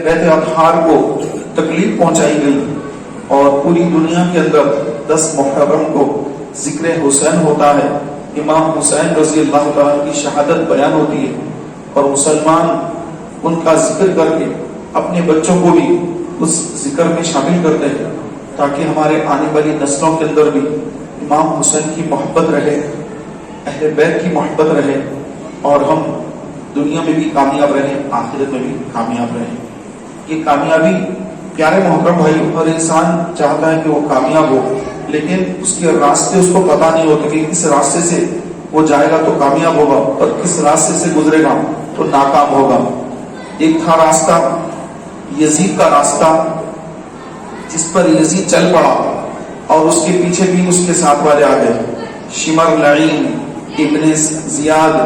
بیت اطہار کو تکلیف پہنچائی گئی اور پوری دنیا کے اندر 10 محرم کو ذکر حسین ہوتا ہے، امام حسین رضی اللہ تعالیٰ کی شہادت بیان ہوتی ہے اور مسلمان ان کا ذکر کر کے اپنے بچوں کو بھی اس ذکر میں شامل کرتے ہیں تاکہ ہمارے آنے والی نسلوں کے اندر بھی امام حسین کی محبت رہے، اہل بیت کی محبت رہے اور ہم دنیا میں بھی کامیاب رہیں، آخرت میں بھی کامیاب رہیں۔ یہ کامیابی پیارے محترم بھائی، ہر انسان چاہتا ہے کہ وہ کامیاب ہو، لیکن اس کے راستے اس کو پتہ نہیں ہوتے کہ کس راستے سے وہ جائے گا تو کامیاب ہوگا اور کس راستے سے گزرے گا تو ناکام ہوگا۔ ایک تھا راستہ یزید کا راستہ، جس پر یزید چل پڑا اور اس کے پیچھے بھی اس کے ساتھ والے آ گئے، شمر لعین، ابن زیاد،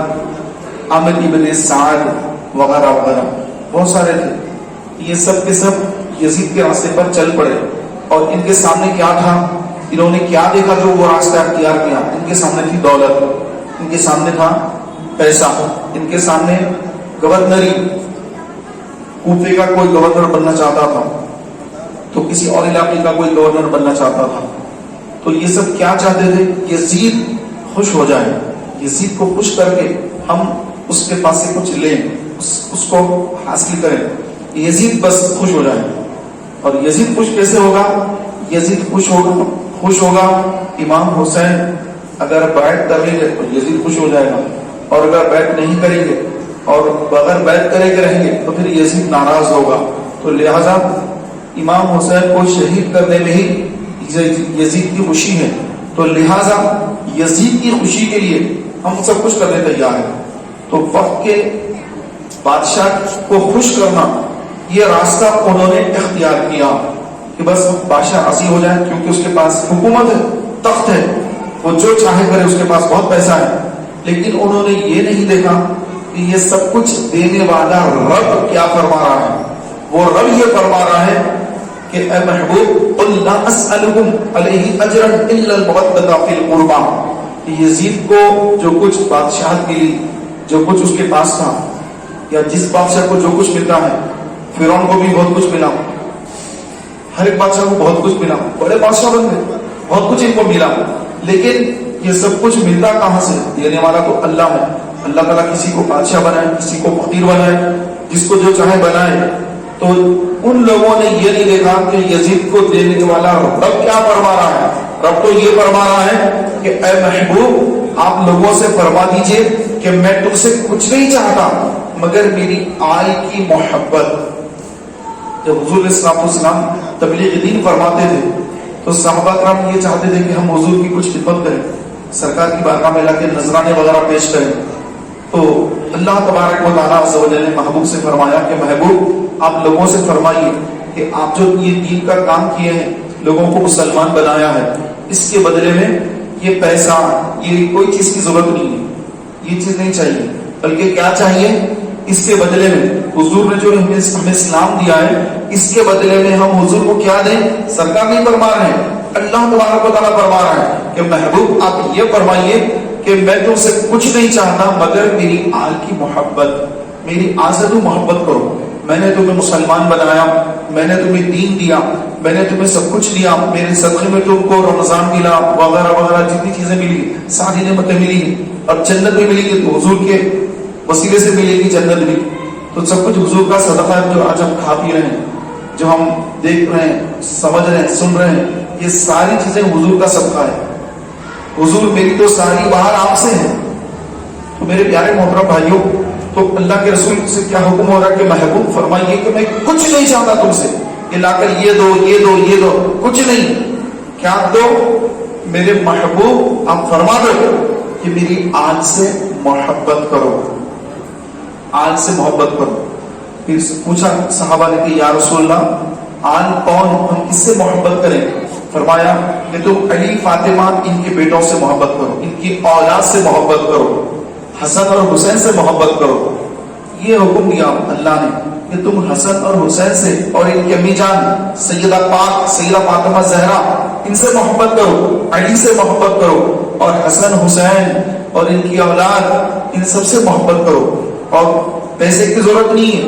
عمر ابن سعد وغیرہ وغیرہ بہت سارے تھے۔ یہ سب کے سب یزید کے راستے پر چل پڑے اور ان کے سامنے کیا تھا، انہوں نے کیا دیکھا جو وہ راستہ اختیار کیا؟ ان کے سامنے تھی دولت، ان کے سامنے تھا پیسہ، ان کے سامنے گورنری، کوفے کا کوئی گورنر بننا چاہتا تھا تو کسی اور علاقے کا کوئی گورنر بننا چاہتا تھا۔ تو یہ سب کیا چاہتے تھے؟ یزید خوش ہو جائے، یزید کو خوش کر کے ہم اس کے پاس سے کچھ لیں، اس کو حاصل کریں، یزید بس خوش ہو جائے۔ اور یزید خوش کیسے ہوگا؟ یزید خوش ہوگا امام حسین اگر بیعت کریں گے تو یزید خوش ہو جائے گا، اور اگر بیعت نہیں کریں گے اور بغیر بیعت کرے کے رہیں گے تو پھر یزید ناراض ہوگا۔ تو لہذا امام حسین کو شہید کرنے میں ہی یزید کی خوشی ہے، تو لہذا یزید کی خوشی کے لیے ہم سب کچھ کرنے تیار ہیں۔ تو وقت کے بادشاہ کو خوش کرنا، یہ راستہ انہوں نے اختیار کیا کہ بس بادشاہ راضی ہو جائے، کیونکہ اس کے پاس حکومت ہے، تخت ہے، وہ جو چاہے کرے، اس کے پاس بہت پیسہ ہے۔ لیکن انہوں نے یہ نہیں دیکھا کہ یہ سب کچھ دینے والا رب کیا فرما رہا ہے۔ وہ رب یہ فرما رہا ہے کہ اے محبوب قل لا اسألکم علیہ اجرا الا المودۃ فی القربى، یزید کو جو کچھ بادشاہت ملی، جو کچھ اس کے پاس تھا، یا جس بادشاہ کو جو کچھ ملتا ہے، فرعون کو بھی بہت کچھ ملا، ہر ایک بادشاہ کو بہت کچھ ملا، بڑے بادشاہ بن گئے، بہت کچھ ان کو ملا، لیکن یہ سب کچھ ملتا کہاں سے؟ دینے والا تو اللہ ہے۔ اللہ تعالیٰ کسی کو بادشاہ بنائے، کسی کو فقیر بنائے، جس کو جو چاہے بنائے۔ تو ان لوگوں نے یہ نہیں دیکھا کہ یزید کو دینے والا رب کیا فرما رہا ہے۔ رب تو یہ فرما رہا ہے کہ اے محبوب آپ لوگوں سے فرما دیجئے کہ میں تم سے کچھ نہیں چاہتا مگر میری آل کی محبت۔ جب حضور علیہ السلام تبلیغ دین فرماتے تھے تو صحابہ کرام یہ چاہتے تھے کہ ہم حضور کی کچھ خدمت کریں، سرکار کی بارگاہ میں لا کے نذرانے وغیرہ پیش کریں۔ تو اللہ تبارک و تعالیٰ عز و جل نے محبوب سے فرمایا کہ محبوب آپ لوگوں سے فرمائیے کہ آپ جو یہ دین کا کام کیے ہیں، لوگوں کو مسلمان بنایا ہے، اس کے بدلے میں یہ پیسہ، یہ کوئی چیز کی ضرورت نہیں ہے، یہ چیز نہیں چاہیے، بلکہ کیا چاہیے؟ اس کے بدلے میں حضور نے جو ہمیں اسلام دیا ہے، اس کے بدلے میں ہم حضور کو کیا دیں؟ سرکار نہیں فرما رہے ہیں، اللہ تبارک و تعالیٰ فرما رہا ہے کہ محبوب آپ یہ فرمائیے کہ میں تم سے کچھ نہیں چاہتا مگر میری آل کی محبت، میری آل سے تم محبت کرو۔ میں نے تمہیں مسلمان بنایا، میں نے تمہیں دین دیا، میں نے تمہیں سب کچھ دیا، میرے صدقے میں تم کو رمضان ملا وغیرہ وغیرہ، جتنی چیزیں ملی، ساری نعمتیں ملی، اور جنت بھی ملی گی تو حضور کے وسیلے سے ملے گی جنت بھی۔ تو سب کچھ حضور کا صدقہ ہے، جو آج ہم کھا پی رہے ہیں، جو ہم دیکھ رہے ہیں، سمجھ رہے ہیں، سن رہے ہیں، یہ ساری چیزیں حضور کا صدقہ ہے۔ حضور میری تو ساری بہار آپ سے ہے۔ تو میرے پیارے محترم بھائیوں، تو اللہ کے رسول سے کیا حکم ہو رہا ہے کہ محبوب فرمائیے کہ میں کچھ نہیں چاہتا تم سے کہ لا کر یہ دو یہ دو یہ دو، کچھ نہیں۔ کیا دو؟ میرے محبوب آپ فرما دو کہ میری آل سے محبت کرو، آل سے محبت کرو۔ پھر پوچھا صحابہ نے کہ یا رسول اللہ آل کون، ہم کس سے محبت کریں؟ فرمایا کہ تم علی فاطمہ ان کے بیٹوں سے محبت کرو، ان کی اولاد سے محبت کرو، حسن اور حسین سے محبت کرو۔ یہ حکم دیا اللہ نے کہ تم حسن اور حسین سے اور ان کی امی جان سیدہ پاک سیدہ فاطمہ زہرا ان سے محبت کرو، علی سے محبت کرو، اور حسن حسین اور ان کی اولاد ان سب سے محبت کرو۔ اور پیسے کی ضرورت نہیں ہے،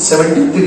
73,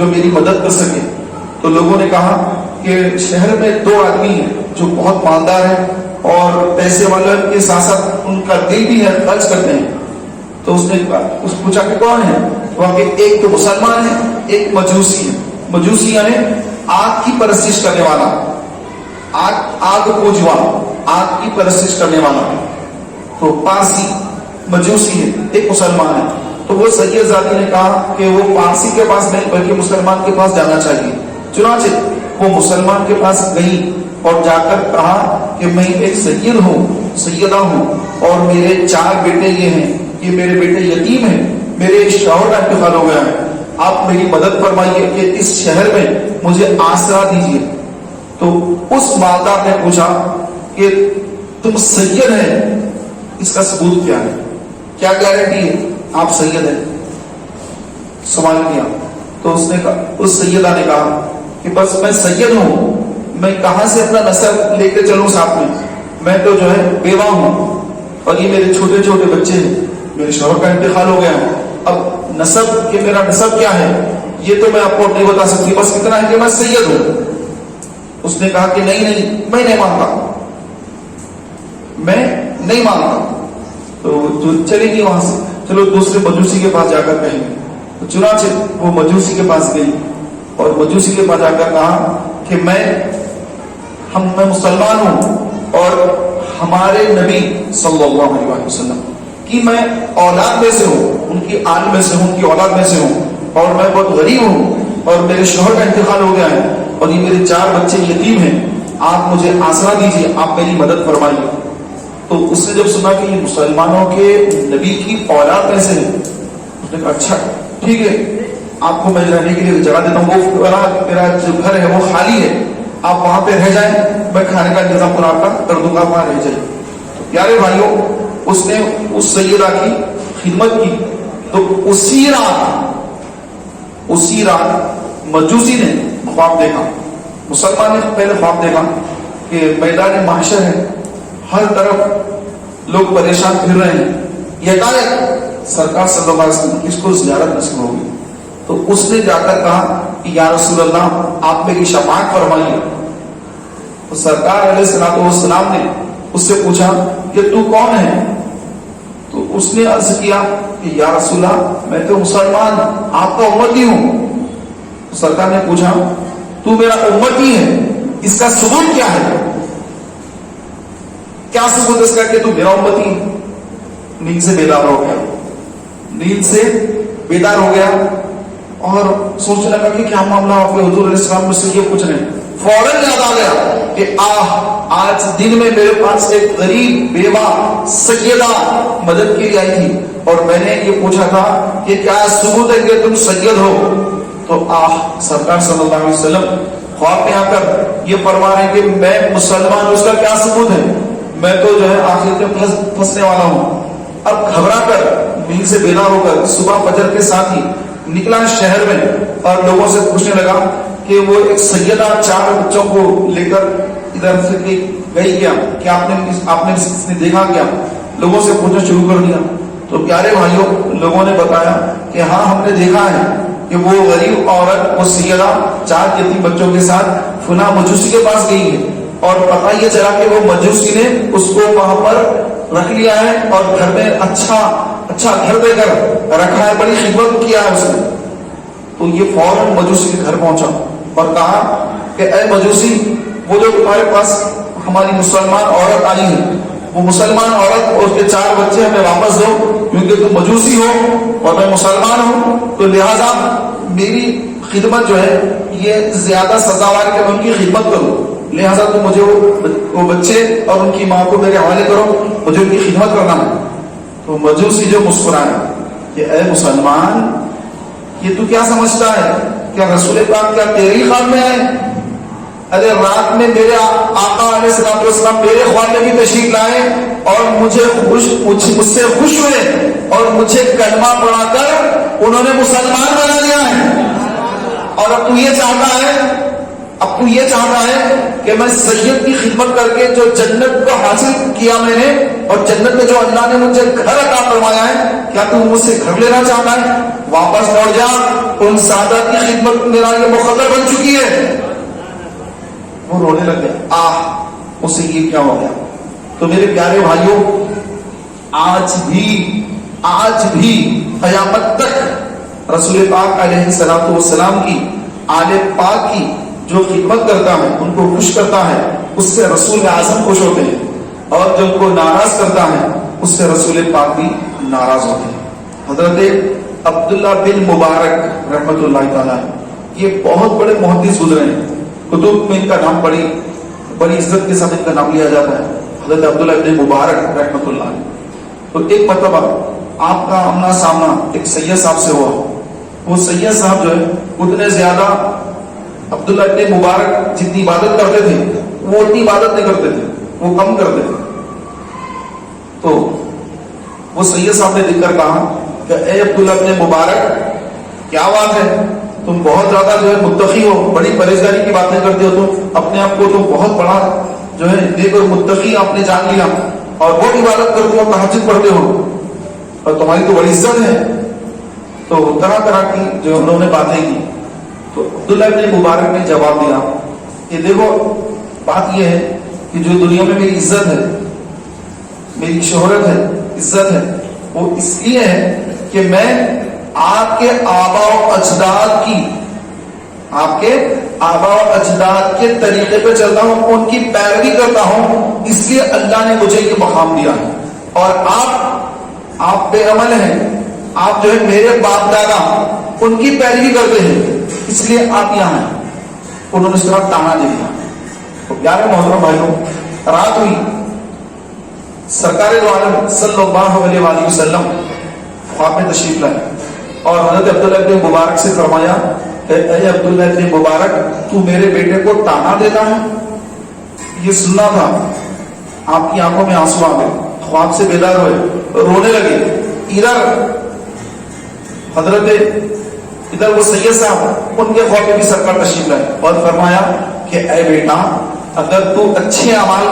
جو میری مدد کر سکے. تو لوگوں نے کہا کہ شہر میں 2 آدمی ہیں جو بہت مالدار ہیں اور پیسے والے کے ساتھ ساتھ ان کا دل بھی ہے، خرچ کرتے ہیں. تو اس نے پوچھا کہ کون ہے؟ وہاں کہ ایک تو مسلمان ہے، ایک مجوسی ہے. مجوسی یعنی آگ کی پرستش کرنے والا، آگ پوجوا، آگ کی پرستش کرنے والا. تو پارسی مجوسی ہے، ایک مسلمان ہے. تو وہ سید زادی نے کہا کہ وہ پارسی کے پاس نہیں بلکہ مسلمان کے پاس جانا چاہیے. چنانچہ وہ مسلمان کے پاس گئی اور جا کر کہا کہ میں ایک سید ہوں، سیدہ ہوں، اور میرے 4 بیٹے یہ ہیں، یہ میرے بیٹے یتیم ہیں، میرے شوہر کا انتقال ہو گیا ہے، آپ میری مدد فرمائیے کہ اس شہر میں مجھے آسرا دیجیے. تو اس مالدار نے پوچھا کہ تم سید ہیں، اس کا ثبوت کیا ہے؟ کیا گارنٹی ہے آپ سید ہیں؟ سوال کیا. تو اس نے کہا، اس سیدہ نے کہا کہ بس میں سید ہوں، میں کہاں سے اپنا نسب لے کے چلوں ساتھ میں تو جو ہے بیوہ ہوں اور یہ میرے چھوٹے چھوٹے بچے ہیں، میرے شوہر کا انتقال ہو گیا ہے. اب نسب کہ میرا نسب کیا ہے یہ تو میں آپ کو نہیں بتا سکتی، بس اتنا ہے کہ میں سید ہوں. اس نے کہا کہ نہیں میں نہیں مانتا، میں نہیں مانتا. تو چلے گی وہاں سے، چلو دوسرے مجوسی کے پاس جا کر کہیں گے. تو چنانچہ وہ مجوسی کے پاس گئی اور مجوسی کے پاس جا کر کہا کہ میں مسلمان ہوں اور ہمارے نبی صلی اللہ علیہ وسلم کی میں اولاد میں سے ہوں، ان کی آل میں سے ہوں، ان کی اولاد میں سے ہوں، اور میں بہت غریب ہوں اور میرے شوہر کا انتقال ہو گیا ہے اور یہ میرے 4 بچے یتیم ہیں، آپ مجھے آسرا دیجیے، آپ میری مدد فرمائیے. تو اس نے جب سنا کہ یہ مسلمانوں کے نبی کی اولاد میں سے ہے، اس نے کہا اچھا ٹھیک ہے، آپ کو میں رہنے کے لیے جگہ دیتا ہوں، وہ میرا جو گھر ہے وہ خالی ہے، آپ وہاں پہ رہ جائیں، میں کھانے کا انتظام پورا آپ کا کر دوں گا، وہاں رہ جائیں. تو پیارے بھائیوں، اس نے اس سیدہ کی خدمت کی. تو اسی رات مجوسی نے خواب دیکھا، مسلمان نے پہلے خواب دیکھا کہ میدان محشر ہے، ہر طرف لوگ پریشان پھر رہے ہیں، یہ سرکار صلی اللہ علیہ وسلم اس کو زیارت نصیب ہوگی. تو اس نے جا کر کہا کہ یا رسول اللہ آپ میری شفاعت فرمائیے. تو سرکار علیہ السلام نے اس سے پوچھا کہ تو کون ہے؟ تو اس نے عرض کیا کہ یا رسول اللہ میں تو مسلمان آپ کا امتی ہوں. تو سرکار نے پوچھا تو میرا امتی ہے، اس کا ثبوت کیا ہے؟ کیا ثبوت اس کا کہ تو میرا امتی ہے؟ نیند سے بیدار ہو گیا اور سوچنے لگا کہ کیا معاملہ آپ کے حضور علیہ السلام مجھ سے یہ پوچھ رہے ہیں. فوراً یاد آ گیا کہ آج دن میں میرے پاس ایک غریب بیوہ سیدہ مدد کے لیے آئی تھی اور میں نے یہ پوچھا تھا کہ کیا ثبوت ہے کہ تم سید ہو؟ تو سرکار صلی اللہ علیہ وسلم خواب میں آ کر یہ فرما رہے ہیں کہ میں مسلمان ہوں، اس کا کیا ثبوت ہے؟ میں تو جو ہے آخرت میں پھنسنے والا ہوں. اب گھبرا کر نیند سے بیدار ہو کر صبح فجر کے ساتھ ہی نکلا شہر میں اور لوگوں سے پوچھنے لگا کہ وہ ایک سیدہ 4 بچوں کو لے کر ادھر سے گئی کیا، کہ آپ نے دیکھا کیا؟ لوگوں سے پوچھنا شروع کر دیا. تو پیارے بھائیوں، لوگوں نے بتایا کہ ہاں ہم نے دیکھا ہے کہ وہ غریب عورت، وہ سیدہ 4 یتیم بچوں کے ساتھ فلاں مجوسی کے پاس گئی ہے اور پتہ یہ چلا کہ وہ مجوسی نے اس کو وہاں پر رکھ لیا ہے اور گھر میں اچھا گھر دے کر رکھا ہے، بڑی خدمت کیا ہے اس نے. تو یہ فوراً مجوسی کے گھر پہنچا اور کہا کہ اے مجوسی، وہ جو تمہارے پاس ہماری مسلمان عورت آئی ہے، وہ مسلمان عورت اور اس کے 4 بچے ہمیں واپس دو، کیونکہ تم مجوسی ہو اور میں مسلمان ہوں، تو لہذا میری خدمت جو ہے یہ زیادہ سزاوار کہ میں ان کی خدمت کروں، لہذا تم مجھے وہ بچے اور ان کی ماں کو میرے حوالے کرو، مجھے ان کی خدمت کرنا ہے. تو مجوسی جو مسکرائے کہ اے مسلمان، یہ تو کیا سمجھتا ہے؟ کیا رسول پاک کیا تیری خواب میں آئے؟ ارے رات میں میرے آقا علیہ السلام میرے خواب میں بھی تشریف لائے اور مجھ سے خوش ہوئے اور مجھے کلمہ پڑھا کر انہوں نے مسلمان بنا دیا ہے. اور اب تو یہ چاہتا ہے کہ میں سید کی خدمت کر کے جو جنت کو حاصل کیا میں نے، اور جنت میں جو اللہ نے مجھے گھر عطا فرمایا ہے، کیا تو مجھ سے گھر لینا چاہتا ہے؟ واپس لوٹ جا ان سادات کی خدمت میرا یہ مقدر بن چکی ہے. وہ رونے لگ گیا، اس سے یہ کیا ہو گیا. تو میرے پیارے بھائیوں، آج بھی قیامت تک رسول پاک علیہ الصلوۃ والسلام کی، آل پاک کی جو خدمت کرتا ہے، ان کو خوش کرتا ہے، اس سے رسول اعظم خوش ہوتے ہیں، اور جو ان کو ناراض کرتا ہے اس سے رسول پاک بھی ناراض ہوتے ہیں. حضرت عبداللہ بن مبارک رحمۃ اللہ تعالیٰ، یہ بہت بڑے محدث گزرے ہیں، کتب میں ان کا نام بڑی عزت کے ساتھ ان کا نام لیا جاتا ہے، حضرت عبداللہ بن مبارک رحمۃ اللہ. تو ایک مرتبہ آپ کا آمنا سامنا ایک سید صاحب سے ہوا. وہ سید صاحب جو ہے اتنے زیادہ عبداللہ بن مبارک جتنی عبادت کرتے تھے وہ اتنی عبادت نہیں کرتے تھے، وہ کم کرتے تھے. تو وہ سید صاحب نے دیکھ کر کہا کہ اے عبداللہ بن مبارک، کیا بات ہے، تم بہت زیادہ جو ہے متقی ہو، بڑی پرہیزگاری کی باتیں کرتے ہو، تم اپنے آپ کو تم بہت بڑا جو ہے نیک اور متقی آپ نے جان لیا، اور بہت عبادت کرتے ہو، تہجد پڑھتے ہو، اور تمہاری تو بڑی عزت ہے. تو طرح طرح کی جو انہوں نے باتیں کی. تو عبداللہ بن مبارک نے جواب دیا کہ دیکھو، بات یہ ہے کہ جو دنیا میں میری عزت ہے، میری شہرت ہے، عزت ہے، وہ اس لیے ہے کہ میں آپ کے آبا و اجداد کے طریقے پہ چلتا ہوں، ان کی پیروی کرتا ہوں، اس لیے اللہ نے مجھے یہ مقام دیا ہے. اور آپ بے عمل ہیں، آپ جو ہے میرے باپ دادا ان کی پیروی کرتے ہیں، اس لیے آپ یہاں ہیں. انہوں نے اس طرح تانا دے دیا. تو پیارے محترم بھائیوں، رات ہوئی، سرکار دو عالم صلی اللہ علیہ وآلہ وسلم خواب میں تشریف لائے اور حضرت عبداللہ بن مبارک سے فرمایا کہ اے عبداللہ بن مبارک، تو میرے بیٹے کو تانا دیتا ہے. یہ سننا تھا. آپ کی آنکھوں میں آنسو آ گئے، خواب سے بیدار ہوئے، رونے لگے. ادھر وہ سید صاحب، ان کے خواب میں بھی سرکار تشریف لائے اور فرمایا کہ اے بیٹا، اگر تو اچھے اعمال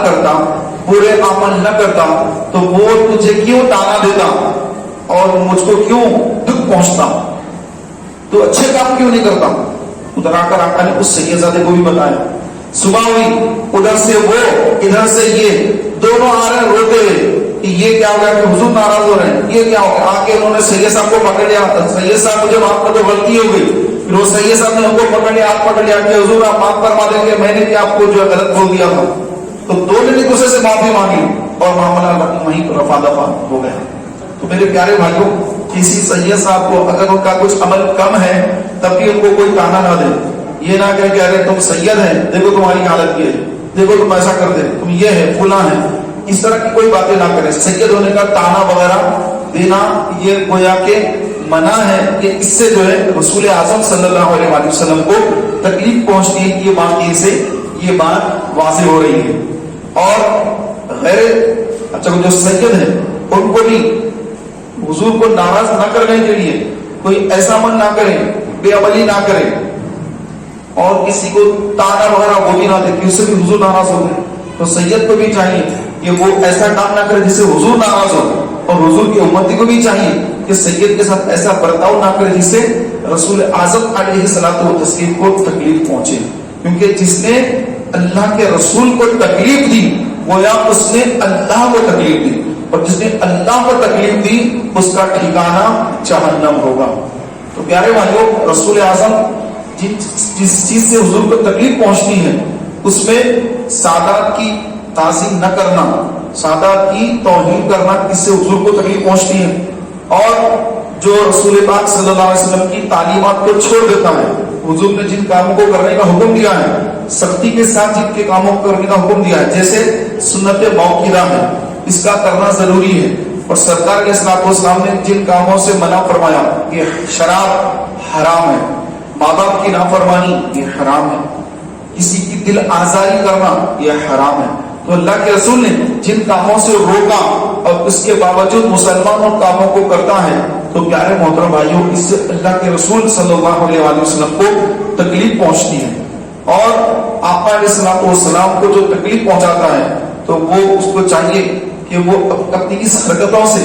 کرتا، برے عمل نہ کرتا، تو وہ تجھے کیوں تانا دیتا اور مجھ کو کیوں دکھ پہنچتا؟ تو اچھے کام کیوں نہیں کرتا؟ ادھر آ کر آقا نے اس سیدزادے کو بھی بتایا. صبح ہوئی، ادھر سے وہ ادھر سے یہ دونوں آ رہے ہیں روتے ہوئے کہ یہ کیا ہو گیا کہ حضور ناراض ہو رہے ہیں، یہ کیا ہو گیا. آ کے انہوں نے سید صاحب کو پکڑ لیا. سید صاحب مجھے معاف کر دو، غلطی ہو گئی. پھر وہ سید صاحب نے ان کو پکڑ لیا، آپ پکڑ لیا کہ حضور آپ معاف فرما دیں گے، میں نے بھی آپ کو جو ہے غلط بول دیا تھا. تو دونوں نے دوسرے سے معافی مانگی اور معاملہ وہیں پر رفع دفع ہو گیا. تو میرے پیارے بھائیوں، کسی سید صاحب کو اگر ان کا کچھ عمل کم ہے تب بھی ان کو کوئی تانا نہ دے. یہ نہ کہے کہ ارے تم سید ہیں، دیکھو تمہاری حالت یہ ہے، دیکھو تم ایسا کر دے، تم یہ ہے فلاں ہے. اس طرح کی کوئی باتیں نہ کرے. سید ہونے کا تانا وغیرہ دینا یہ گویا کہ منع ہے کہ اس سے جو ہے رسول اعظم صلی اللہ علیہ وآلہ وسلم کو تکلیف پہنچتی ہے. یہ واقعے سے یہ بات واضح ہو رہی ہے. اور جو سید ہے ان کو بھی حضور کو ناراض نہ کرنے کے لیے کوئی ایسا عمل نہ کرے، بے عملی نہ کرے، اور کسی کو تانا وغیرہ وہ بھی نہ دے کہ اس سے بھی حضور ناراض ہو گئے. تو سید کو بھی چاہیے کہ وہ ایسا کام نہ کرے جس سے حضور ناراض ہو، اور حضور کی امتی کو بھی چاہیے کہ سید کے ساتھ ایسا برتاؤ نہ کرے جس سے رسول اعظم علیہ الصلوۃ والتسلیم کو تکلیف پہنچے. کیونکہ جس نے اللہ کے رسول کو تکلیف دی گویا اس نے اللہ کو تکلیف دی، اور جس نے اللہ کو تکلیف دی اس کا ٹھکانہ جہنم ہوگا. تو پیارے بھائیوں، رسول اعظم جس چیز سے حضور کو تکلیف پہنچتی ہے اس میں سادات کی تعظیم نہ کرنا، سادات کی توہین کرنا، اس سے حضور کو تکلیف پہنچتی ہے. اور جو رسول پاک صلی اللہ علیہ وسلم کی تعلیمات کو چھوڑ دیتا ہے، حضور نے جن کاموں کو کرنے کا حکم دیا ہے، سختی کے ساتھ جن کے کاموں کو کرنے کا حکم دیا ہے، جیسے سنت موقرہ ہے، اس کا کرنا ضروری ہے. اور سرکار علیہ السلام نے جن کاموں سے منع فرمایا کہ شراب حرام ہے، ماں باپ کی نافرمانی یہ حرام ہے، کسی کی دل آزاری کرنا یہ حرام ہے. تو اللہ کے رسول نے جن کاموں سے روکا اور اس کے باوجود مسلمان ان کاموں کو کرتا ہے، تو پیارے محترم بھائیوں، اس سے اللہ کے رسول صلی اللہ علیہ وآلہ وسلم کو تکلیف پہنچتی ہے. اور آقا علیہ السلام کو جو تکلیف پہنچاتا ہے تو وہ اس کو چاہیے کہ وہ اپنی اس حرکتوں سے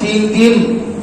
3-3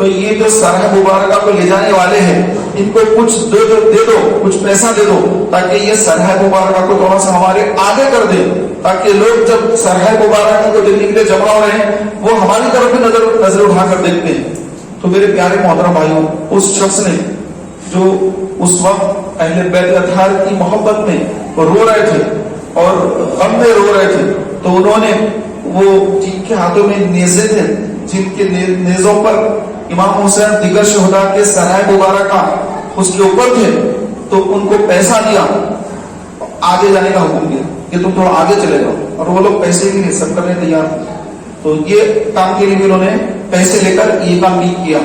تو یہ جو سرح مبارکہ کو لے جانے والے ہیں ان کو کچھ دے دو کچھ پیسہ دے دو تاکہ یہ سرح مبارکہ کو تھوڑا سا ہمارے آگے کر دے، تاکہ لوگ جب سرح مبارکہ کو دیکھنے کے لیے جمع ہو رہے ہیں وہ ہماری طرف بھی نظر اٹھا کر دیکھتے ہیں۔ تو میرے پیارے محترم بھائیوں، اس شخص نے جو اس وقت اہل بیت اطہار کی محبت میں رو رہے تھے اور غم میں رو رہے تھے، تو انہوں نے وہ جن کے ہاتھوں میں نیزے تھے، جن کے نیزوں پر امام حسین دیگر شہداء کے سرائے مبارکہ اس کے اوپر تھے، تو ان کو پیسہ دیا، آگے جانے کا حکم دیا کہ تم تھوڑا آگے چلے جاؤ، اور وہ لوگ پیسے بھی سب کرنے تیار تھے۔ تو یہ کام کے لیے بھی انہوں نے پیسے لے کر یہ کام نہیں کیا،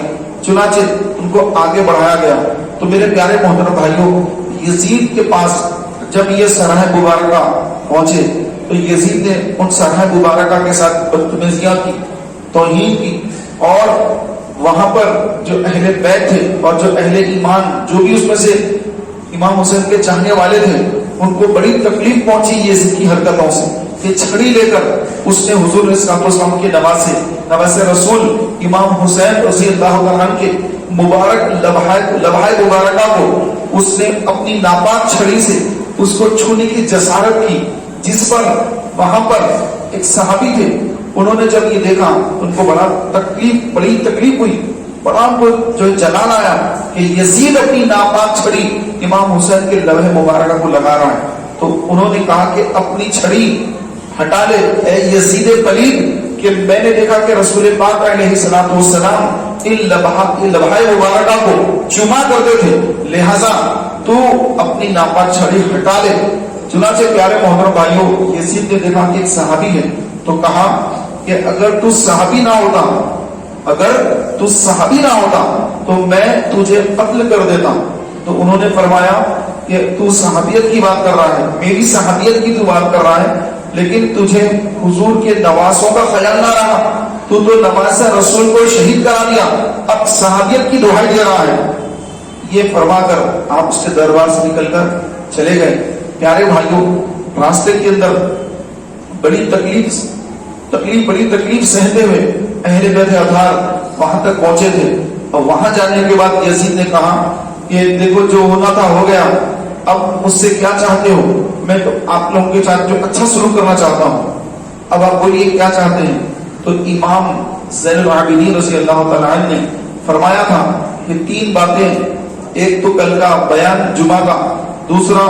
چنانچہ ان کو آگے بڑھایا گیا۔ تو میرے پیارے محترم بھائیوں، یزید کے پاس جب یہ سرائے مبارکہ پہنچے تو یزید نے ان سرائے مبارکہ کے ساتھ بدتمیزیاں کی، توہین کی، اور وہاں پر جو اہل بیت تھے اور جو اہل ایمان جو بھی اس میں سے امام حسین کے چاہنے والے تھے ان کو بڑی تکلیف پہنچی یزید کی حرکتوں سے کہ چھڑی لے کر اس نے حضور علیہ الصلوۃ والسلام کے نواسے رسول امام حسین رضی اللہ عنہ کے مبارک لبہائے مبارکہ کو اس نے اپنی ناپاک چھڑی سے اس کو چھونے کی جسارت کی، جس پر وہاں پر ایک صحابی تھے، انہوں نے جب یہ دیکھا ان کو بڑی تکلیف ہوئی، بڑا ان کو جو جلال آیا کہ یزید اپنی ناپاک چھڑی امام حسین کے لبہ مبارکہ کو لگا رہا ہے۔ تو انہوں نے کہا کہ اپنی چھڑی ہٹا لے اے یزید پلید، کہ میں نے دیکھا کہ رسول پاک علیہ الصلوۃ والسلام ان لبہائے مبارکہ کو چوما کرتے تھے، لہذا تو اپنی ناپاک چھڑی ہٹا لے۔ چنانچہ پیارے محترم بھائیوں، یزید نے دیکھا کہ ایک صحابی ہے، تو کہا کہ اگر تو صحابی نہ ہوتا تو میں تجھے قتل کر دیتا۔ تو انہوں نے فرمایا کہ تو صحابیت کی بات کر رہا ہے، میری صحابیت کی تو بات کر رہا ہے، لیکن تجھے حضور کے نواسوں کا خیال نہ رہا، تو نواز رسول کو شہید کرا دیا، اب صحابیت کی دہائی دے رہا ہے۔ یہ فرما کر آپ اس کے دربار سے نکل کر چلے گئے۔ پیارے بھائیوں، راستے کے اندر بڑی تکلیف سہتے ہوئے اہل بیت اطہار وہاں تک پہنچے تھے، اور وہاں جانے کے بعد یزید نے کہا کہ دیکھو جو ہونا تھا ہو گیا، اب مجھ سے کیا چاہتے ہو؟ میں تو آپ لوگوں کے ساتھ جو اچھا سلوک کرنا چاہتا ہوں، اب آپ بولیے کیا چاہتے ہیں؟ تو امام زین العابدین رضی اللہ تعالیٰ عنہ نے فرمایا تھا کہ 3 باتیں، ایک تو کل کا بیان جمعہ کا، دوسرا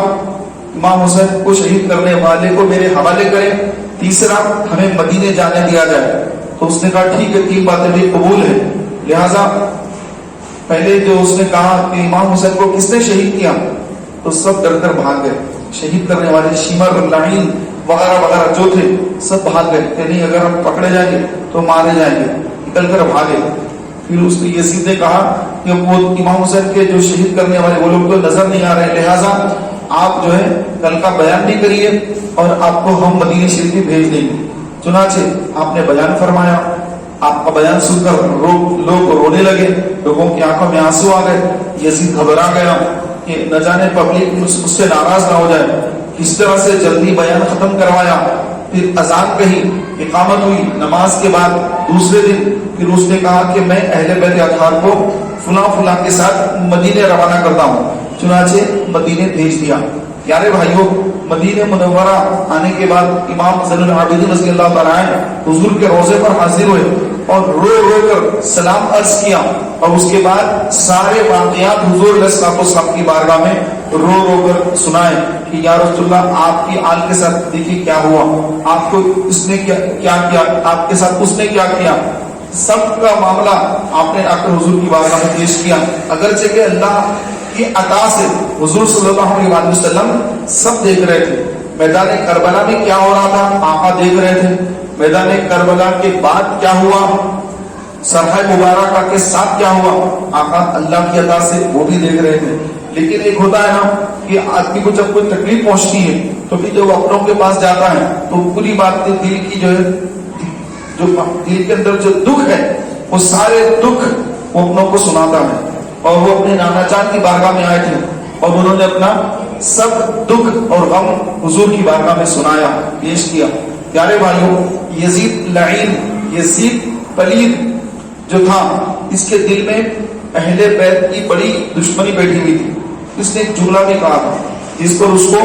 امام حسین کو شہید کرنے والے کو میرے حوالے کریں، تیسرا ہمیں مدینے جانے دیا جائے۔ تو اس نے کہا ٹھیک ہے، 3 باتیں بھی قبول ہیں۔ لہذا پہلے جو اس نے کہا کہ امام حسین کو کس نے شہید کیا، تو سب ڈر کر بھاگ گئے، شہید کرنے والے شمر لعین وغیرہ وغیرہ جو تھے سب بھاگ گئے کہ نہیں اگر ہم پکڑے جائیں گے تو مارے جائیں گے، نکل کر بھاگے۔ پھر اس نے یزید نے کہا کہ وہ امام حسین کے جو شہید کرنے والے وہ لوگ تو نظر نہیں آ رہے، لہٰذا آپ جو ہے کل کا بیان بھی کریے اور آپ کو ہم مدینہ شریف بھی بھیج دیں گے۔ چنانچہ آپ نے بیان فرمایا، آپ کا بیان سن کر لوگ رونے لگے، لوگوں کی آنکھوں میں آنسو آ گئے۔ یزید گھبرا گیا کہ نہ جانے پبلک مجھ سے ناراض نہ ہو جائے، کس طرح سے جلدی بیان ختم کروایا۔ پھر اذان کہی، اقامت ہوئی، نماز کے بعد دوسرے دن پھر اس نے کہا کہ میں اہل بیت اطہار کو فلاں کے ساتھ مدینے روانہ کرتا ہوں، چنانچہ مدینے بھیج دیا۔ پیارے بھائیوں، مدینہ منورہ آنے کے بعد امام زین العابدین رضی اللہ تعالیٰ عنہ حضور کے روضے پر حاضر ہوئے اور رو کر سلام عرض کیا، اور اس کے بعد سارے واقعات حضور علیہ السلام کی بارگاہ میں رو کر سنائے کہ یا رسول اللہ آپ کی آل کے ساتھ دیکھیے کیا ہوا، آپ کو اس نے کیا کیا، آپ کے ساتھ اس نے کیا کیا، سب کا معاملہ آپ نے آ کر حضور کی بارگاہ میں پیش کیا۔ اگرچہ کہ اللہ کی عطا سے حضور صلی اللہ علیہ وسلم سب دیکھ رہے تھے، میدان کربلا میں کیا ہو رہا تھا آقا دیکھ رہے تھے، میدان کربلا کے بعد کیا ہوا، سرحۂ مبارکہ کے ساتھ کیا ہوا، آقا اللہ کی عطا سے وہ بھی دیکھ رہے تھے۔ لیکن ایک ہوتا ہے نا کہ آدمی کو جب کوئی تکلیف پہنچتی ہے تو پھر جب اپنوں کے پاس جاتا ہے تو پوری بات دل کی جو ہے، جو دل کے اندر جو دکھ ہے وہ سارے دکھ وہ اپنوں کو سناتا ہے۔ اور وہ اپنے نانا جان کی بارگاہ میں آئے تھے اور انہوں نے اپنا سب دکھ اور غم حضور کی بارگاہ میں سنایا، پیش کیا۔ پیارے بھائیوں، یزید لعین، یزید پلید جو تھا، اس کے دل میں اہل بیت کی بڑی دشمنی بیٹھی ہوئی تھی. اس نے ایک جملہ بھی کہا تھا جس پر اس کو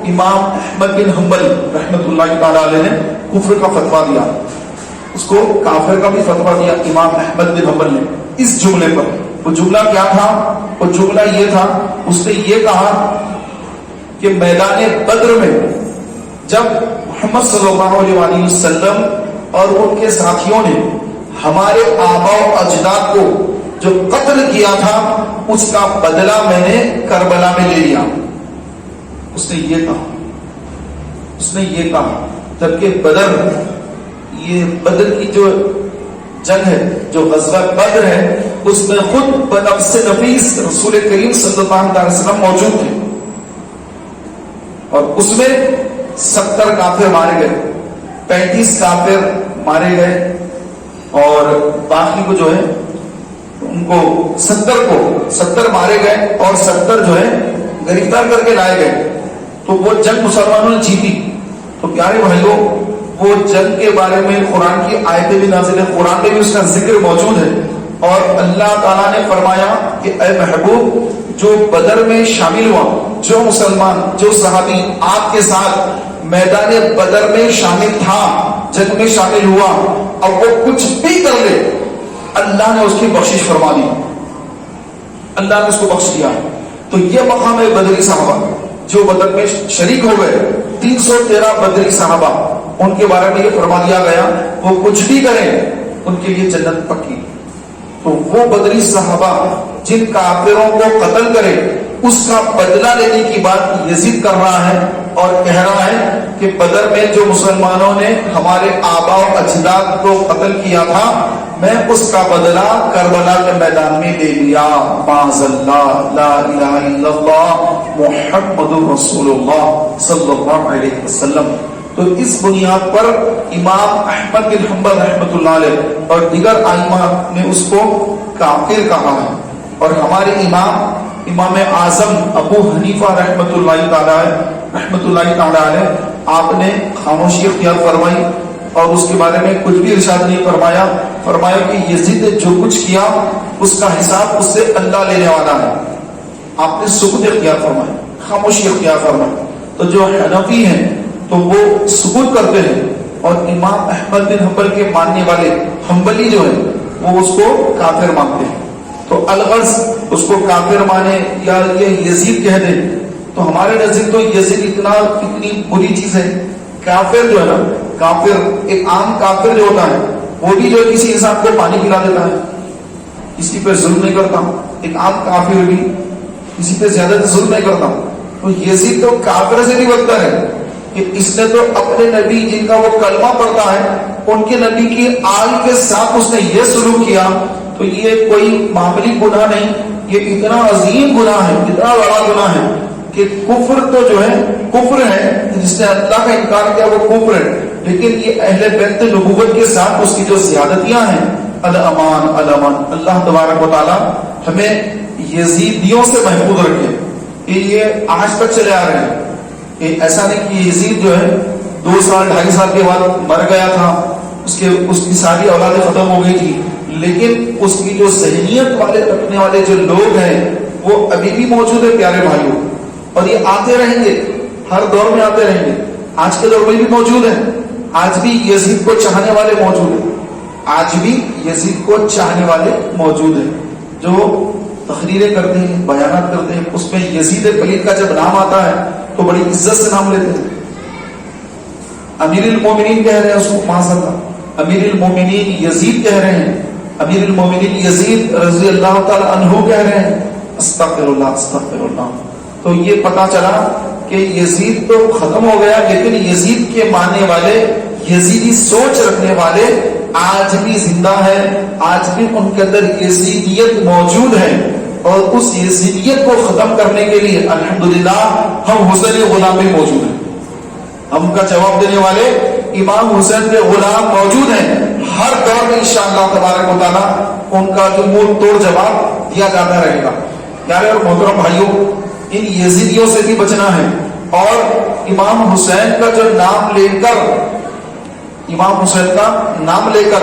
امام احمد بن حنبل رحمۃ اللہ تعالی علیہ نے کفر کا فتویٰ دیا. اس کو کافر کا بھی فتویٰ دیا امام احمد بن حنبل نے اس جملے پر. وہ جملہ کیا تھا؟ وہ جملہ یہ تھا، اس نے یہ کہا کہ میدان بدر میں جب محمد صلی اللہ علیہ وآلہ وسلم اور ان کے ساتھیوں نے ہمارے آبا و اجداد کو جو قتل کیا تھا اس کا بدلہ میں نے کربلا میں لے لیا. اس نے یہ کہا جبکہ بدر، یہ بدر کی جو جنگ ہے، جو غزوہ بدر ہے، اس میں خود بنفس نفیس رسول کریم صلی اللہ علیہ وسلم موجود تھے اور اس میں 70 کافر مارے گئے، 35 کافر مارے گئے اور باقی کو جو ہے ان کو 70 مارے گئے اور 70 جو ہے گرفتار کر کے لائے گئے. تو وہ جنگ مسلمانوں نے جیتی. تو پیارے بھائیوں، وہ جنگ کے بارے میں قرآن کی آیتیں بھی نازل ہیں، قرآن میں بھی اس کا ذکر موجود ہے. اور اللہ تعالیٰ نے فرمایا کہ اے محبوب، جو بدر میں شامل ہوا، جو مسلمان، جو صحابی آپ کے ساتھ میدان بدر میں شامل تھا، جنگ میں شامل ہوا، اب وہ کچھ بھی کر لے، اللہ نے اس کی بخشش فرما دی، اللہ نے اس کو بخش دیا. تو یہ مقام ہے بدری صحابہ جو بدر میں شریک ہو گئے. 313 بدری صحابہ، ان کے بارے میں یہ فرما دیا گیا وہ کچھ بھی کریں ان کے لیے جنت پکی. تو وہ بدری صحابہ جن کافروں کو قتل کرے اس کا بدلہ لینے کی بات یزید کر رہا ہے اور کہہ رہا ہے کہ بدر میں جو مسلمانوں نے ہمارے آبا و اجداد کو قتل کیا تھا، میں اس کا بدلہ کربلا کے میدان میں لے لیا. معاذ اللہ، لا الہ الا اللہ محمد رسول اللہ صلی اللہ علیہ وسلم. تو اس بنیاد پر امام احمد بن حنبل رحمۃ اللہ علیہ اور دیگر ائمہ نے اس کو کافر کہا ہے. اور ہمارے امام اعظم ابو حنیفہ رحمۃ اللہ تعالی علیہ، آپ نے خاموشی اختیار فرمائی اور اس کے بارے میں کچھ بھی ارشاد نہیں فرمایا کہ یزید نے جو کچھ کیا اس کا حساب اس سے اللہ لینے والا ہے. آپ نے سکوت اختیار فرمایا، خاموشی اختیار فرمائی. تو جو حنفی ہیں تو وہ سکوت کرتے ہیں اور امام احمد بن حنبل کے ماننے والے حنبلی جو ہیں وہ اس کو کافر مانتے ہیں. تو الغرض اس کو کافر مانے یا یہ یزید کہہ دیں تو ہمارے نزدیک تو یزید اتنی بری چیز ہے. کافر جو ہے نا، کافر ایک عام کافر جو ہوتا ہے وہ بھی جو کسی انسان کو پانی پلا دیتا ہے، کسی پہ ظلم نہیں کرتا. ایک عام کافر بھی کسی پہ زیادہ ظلم نہیں کرتا. تو یزید تو کافر سے بھی بدتر ہے کہ اس نے تو اپنے نبی جن کا وہ کلمہ پڑھتا ہے ان کے نبی کی آل کے ساتھ اس نے یہ سلوک کیا. تو یہ کوئی معمولی گناہ نہیں، یہ اتنا عظیم گناہ ہے، اتنا بڑا گناہ ہے کہ کفر تو جو ہے کفر ہے، جس نے اللہ کا انکار کیا وہ کفر ہے. لیکن یہ اہل بیت نبوت کے ساتھ اس کی جو زیادتیاں ہیں، الامان. اللہ تبارک و تعالی ہمیں یزیدیوں سے محفوظ رکھے کہ یہ آج تک چلے آ رہے ہیں. ایسا نہیں کہ یزید جو ہے 2 سال 2.5 سال کے بعد مر گیا تھا، اس کی ساری اولادیں ختم ہو گئی تھی، لیکن اس کی جو ذہنیت والے رکھنے والے جو لوگ ہیں وہ ابھی بھی موجود ہے پیارے بھائیوں. اور یہ آتے رہیں گے، ہر دور میں آتے رہیں گے. آج کے دور میں بھی موجود ہیں، آج بھی یزید کو چاہنے والے موجود ہیں، آج بھی یزید کو چاہنے والے موجود ہیں جو تقریریں کرتے ہیں، بیانات کرتے ہیں. اس میں یزید پلید کا جب نام آتا ہے تو بڑی عزت سے نام لیتے ہیں. امیر المومنین کہہ رہے ہیں اس کو، معذاللہ امیر المومنین یزید کہہ رہے ہیں، امیر المومنین یزید رضی اللہ تعالی عنہ کہہ رہے ہیں. استغفر اللہ استغفر اللہ. تو یہ پتا چلا کہ یزید تو ختم ہو گیا، لیکن یزید کے ماننے والے، یزیدی سوچ رکھنے والے آج بھی زندہ ہے، آج بھی ان کے اندر یزیدیت موجود ہے. اور اس یزیدیت کو ختم کرنے کے لیے الحمدللہ ہم حسین غلام بھی موجود ہیں. ہم کا جواب دینے والے امام حسین کے غلام موجود ہیں. ہر دور میں انشاءاللہ تبارک و تعالیٰ ان کا جو منہ توڑ جواب دیا جاتا رہے گا. پیارے اور محترم بھائیوں، ان یزیدیوں سے بھی بچنا ہے. اور امام حسین کا جو نام لے کر، امام حسین کا نام لے کر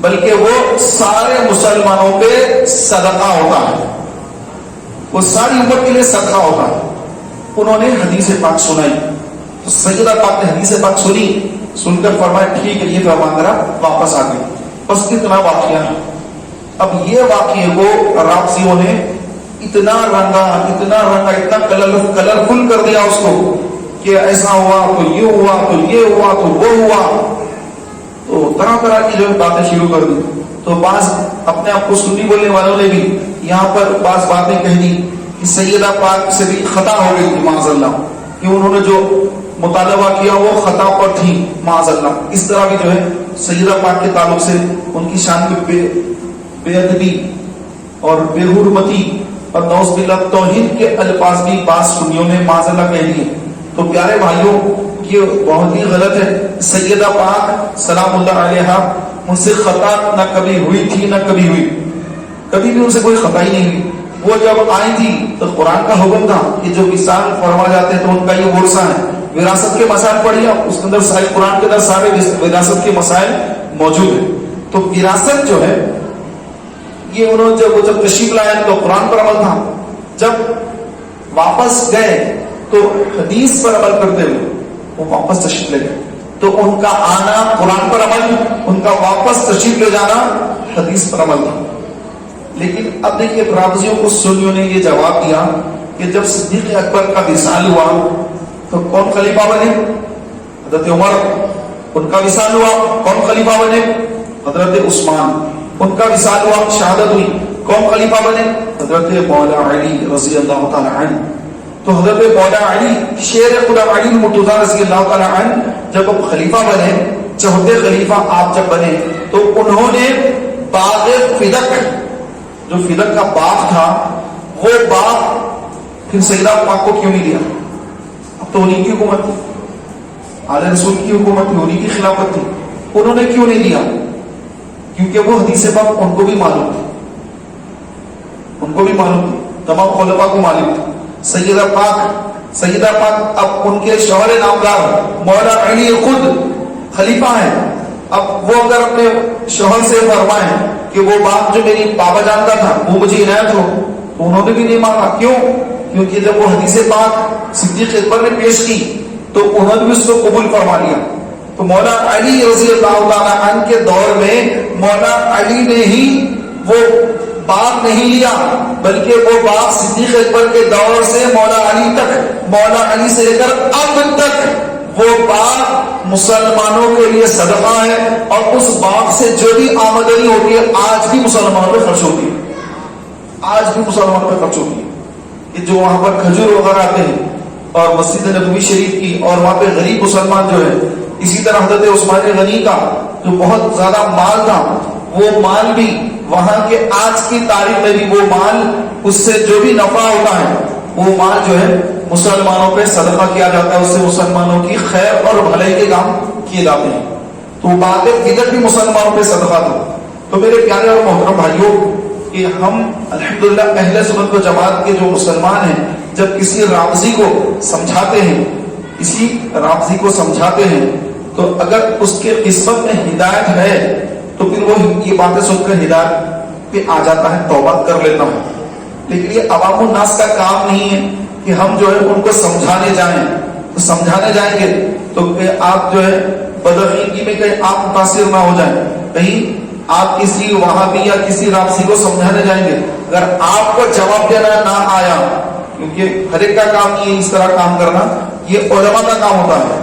بلکہ وہ سارے مسلمانوں پہ صدقہ ہوتا ہے، وہ ساری امت کے لیے صدقہ ہوتا ہے۔ انہوں نے حدیث پاک سنائی، تو سیدہ پاک نے حدیث پاک سنی، سن کر فرمایا ٹھیک ہے یہ فرمان میرا واپس آ گئی۔ بس اتنا واقعہ ہے۔ اب یہ واقعے کو رافضیوں نے اتنا رنگا، اتنا کلرفل کر دیا اس کو کہ ایسا ہوا تو یہ ہوا تو یہ ہوا تو وہ ہوا، تو طرح طرح کی جو باتیں شروع کر دی۔ تو بعض اپنے آپ کو سنی بولنے والوں نے بھی یہاں پر بعض باتیں کہہ دی کہ سیدہ پاک سے بھی خطا ہو گئی تھی معاذ اللہ، کہ انہوں نے جو مطالبہ کیا وہ خطا پر تھی معاذ اللہ۔ اس طرح بھی جو ہے سیدہ پاک کے تعلق سے ان کی شان میں بے ادبی اور بے حرمتی اور نعوذ باللہ توہین کے الفاظ بھی بعض سنیوں نے معاذ اللہ کہہ دیے۔ تو پیارے بھائیوں یہ بہت ہی غلط ہے۔ سیدہ پاک سلام اللہ علیہا ان سے خطا نہ کبھی ہوئی تھی نہ کبھی ہوئی، کبھی بھی ان سے کوئی خطا ہی نہیں ہوئی۔ وہ جب آئی تھی تو قرآن کا حکم تھا کہ جو وصال فرما جاتے ہیں تو ان کا یہ ورثہ ہے۔ وراثت کے مسائل پڑھیے اس کے اندر سارے قرآن کے اندر سارے وراثت کے مسائل موجود ہیں۔ تو وراثت جو ہے یہ انہوں نے جب تشریف لائے تو قرآن پر عمل تھا، جب واپس گئے تو حدیث پر عمل کرتے ہوئے وہ واپس تشریف لے گئے۔ تو ان کا آنا قرآن پر عمل، ان کا واپس تشریف لے جانا حدیث پر عمل تھا۔ لیکن اب دیکھیے رافضیوں کو سنیوں نے یہ جواب دیا کہ جب صدیق اکبر کا وصال ہوا تو کون خلیفہ بنے؟ حضرت عمر۔ ان کا وصال ہوا کون خلیفہ بنے؟ حضرت عثمان۔ ان کا وصال ہوا شہادت ہوئی کون خلیفہ بنے؟ حضرت مولا علی رضی اللہ تعالی عنہ۔ تو حضرت مولا علی شیر خدا علی مرتضیٰ رضی اللہ تعالی عنہ جب وہ خلیفہ بنے، چوتھے خلیفہ آپ جب بنے تو انہوں نے باغ فدق، جو فدق کا باغ تھا وہ باغ پھر سیدہ پاک کو کیوں نہیں دیا؟ اب تو انہیں کی حکومت تھی، اعلی رسول کی حکومت تھی، انہیں کی خلافت تھی، انہوں نے کیوں نہیں دیا؟ کیونکہ وہ حدیث پاک ان کو بھی معلوم تھی، ان کو بھی معلوم تھی، تمام خلفاء کو معلوم تھی۔ سیدہ پاک اب ان کے شوہر نامدار مولا علی خود خلیفہ ہیں۔ اب وہ اگر اپنے شوہر سے فرمائیں کہ وہ بات جو میری بابا جان کا تھا وہ مجھے عنایت ہو، تو انہوں نے بھی نہیں مانگا۔ کیوں؟ کیونکہ جب وہ حدیث پاک صدیق اکبر نے پیش کی تو انہوں نے بھی اس کو قبول فرما لیا۔ تو مولا علی رضی اللہ تعالیٰ عنہ کے دور میں مولا علی نے ہی وہ باغ نہیں لیا، بلکہ وہ باغ صدیق اکبر کے دور سے مولا علی تک، مولا علی سے لے کر اب تک وہ باغ مسلمانوں کے لیے صدقہ ہے، اور اس باغ سے جو بھی آمدنی ہوتی ہے آج بھی مسلمانوں پہ خرچ ہوتی ہے، آج بھی مسلمانوں پہ خرچ ہوتی ہے۔ کہ جو وہاں پر کھجور وغیرہ آتے ہیں اور مسجد نبوی شریف کی، اور وہاں پہ غریب مسلمان جو ہے، اسی طرح حضرت عثمان غنی کا جو بہت زیادہ مال تھا وہ مال بھی وہاں کے آج کی تاریخ میں بھی وہ مال، اس سے جو بھی نفع ہوتا ہے وہ مال جو ہے مسلمانوں پہ صدقہ کیا جاتا ہے، اس سے مسلمانوں کی خیر اور بھلائی کے کام کیے جاتے ہیں۔ تو بات ادھر بھی مسلمانوں پہ صدقہ تھا۔ تو میرے پیارے اور محترم بھائیوں کہ ہم الحمدللہ اہل سنت و جماعت کے جو مسلمان ہیں جب کسی رافضی کو سمجھاتے ہیں، کسی رافضی کو سمجھاتے ہیں تو اگر اس کے قسمت میں ہدایت ہے تو پھر وہ یہ باتیں سن کر ہدایت پہ آ جاتا ہے، توبہ کر لیتا ہے۔ لیکن یہ عوام الناس کا کام نہیں ہے کہ ہم جو ہے ان کو سمجھانے جائیں، تو سمجھانے جائیں گے تو آپ جو ہے بدعقیدگی میں کہیں آپ متاثر نہ ہو جائیں، کہیں آپ کسی وہابی یا کسی رافضی کو سمجھانے جائیں گے، اگر آپ کو جواب دینا نہ آیا، کیونکہ ہر ایک کا کام نہیں ہے اس طرح کام کرنا، یہ علماء کا کام ہوتا ہے،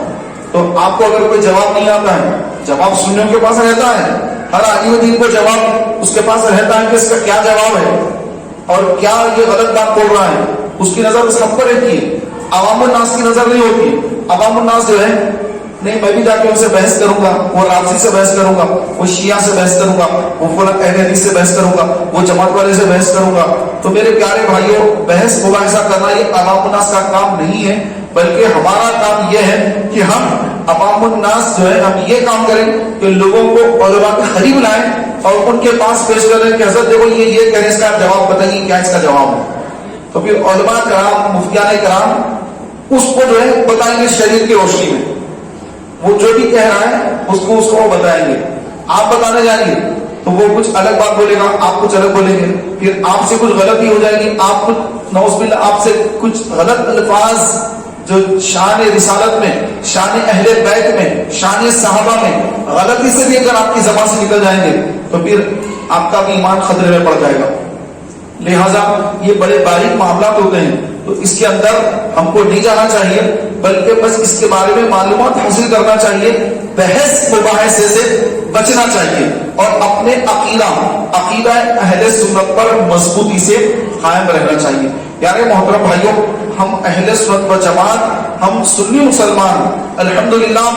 تو آپ کو اگر کوئی جواب نہیں آتا ہے، جواب سننے کے پاس رہتا ہے، ہر عالم دین کو جواب اس کے پاس رہتا ہے کہ اس کا کیا جواب ہے اور کیا یہ غلط بات بول رہا ہے، اس کی نظر اس پر رہتی ہے، عوام الناس کی نظر نہیں ہوتی۔ عوام الناس جو ہے نہیں، میں بھی جا کے ان سے بحث کروں گا، وہ رافضی سے بحث کروں گا، وہ شیعہ سے بحث کروں گا، وہ فلاں اہل حدیث سے بحث کروں گا، وہ جماعت والے سے بحث کروں گا۔ تو میرے پیارے بھائیوں، بحث مباحثہ کرنا یہ عوام الناس کا کام نہیں ہے، بلکہ ہمارا کام یہ ہے کہ ہم عوام الناس جو ہے ہم یہ کام کریں کہ لوگوں کو علماء کے قریب لائیں اور ان کے پاس پیش کریں کہ حضرت دیکھو یہ کہہ رہے، اس کا جواب بتائیے کیا اس کا جواب ہے۔ تو پھر علماء کرام، مفتیان کرام اس کو جو ہے بتائیں گے شریعت کی روشنی میں، وہ جو بھی کہہ رہا ہے اس کو وہ بتائیں گے۔ آپ بتانے جائیں گے تو وہ کچھ الگ بات بولے گا، آپ کچھ الگ بولیں گے، پھر آپ سے کچھ غلطی ہو جائے گی، آپ کچھ نعوذ باللہ آپ سے کچھ غلط الفاظ جو شان رسالت میں، شان اہل بیت میں، شان صحابہ میں غلطی سے بھی اگر آپ کی زبان سے نکل جائیں گے تو پھر آپ کا بھی ایمان خطرے میں پڑ جائے گا۔ لہذا یہ بڑے باریک معاملات ہوتے ہیں، تو اس کے اندر ہم کو نہیں جانا چاہیے، بلکہ بس اس کے بارے میں معلومات حاصل کرنا چاہیے، بحث مباحثے سے بچنا چاہیے، اور اپنے عقیدہ اہل سنت پر مضبوطی سے قائم رہنا چاہیے۔ پیارے محترم بھائیوں، ہم اہل سنت و جماعت، ہم سنی مسلمان الحمدللہ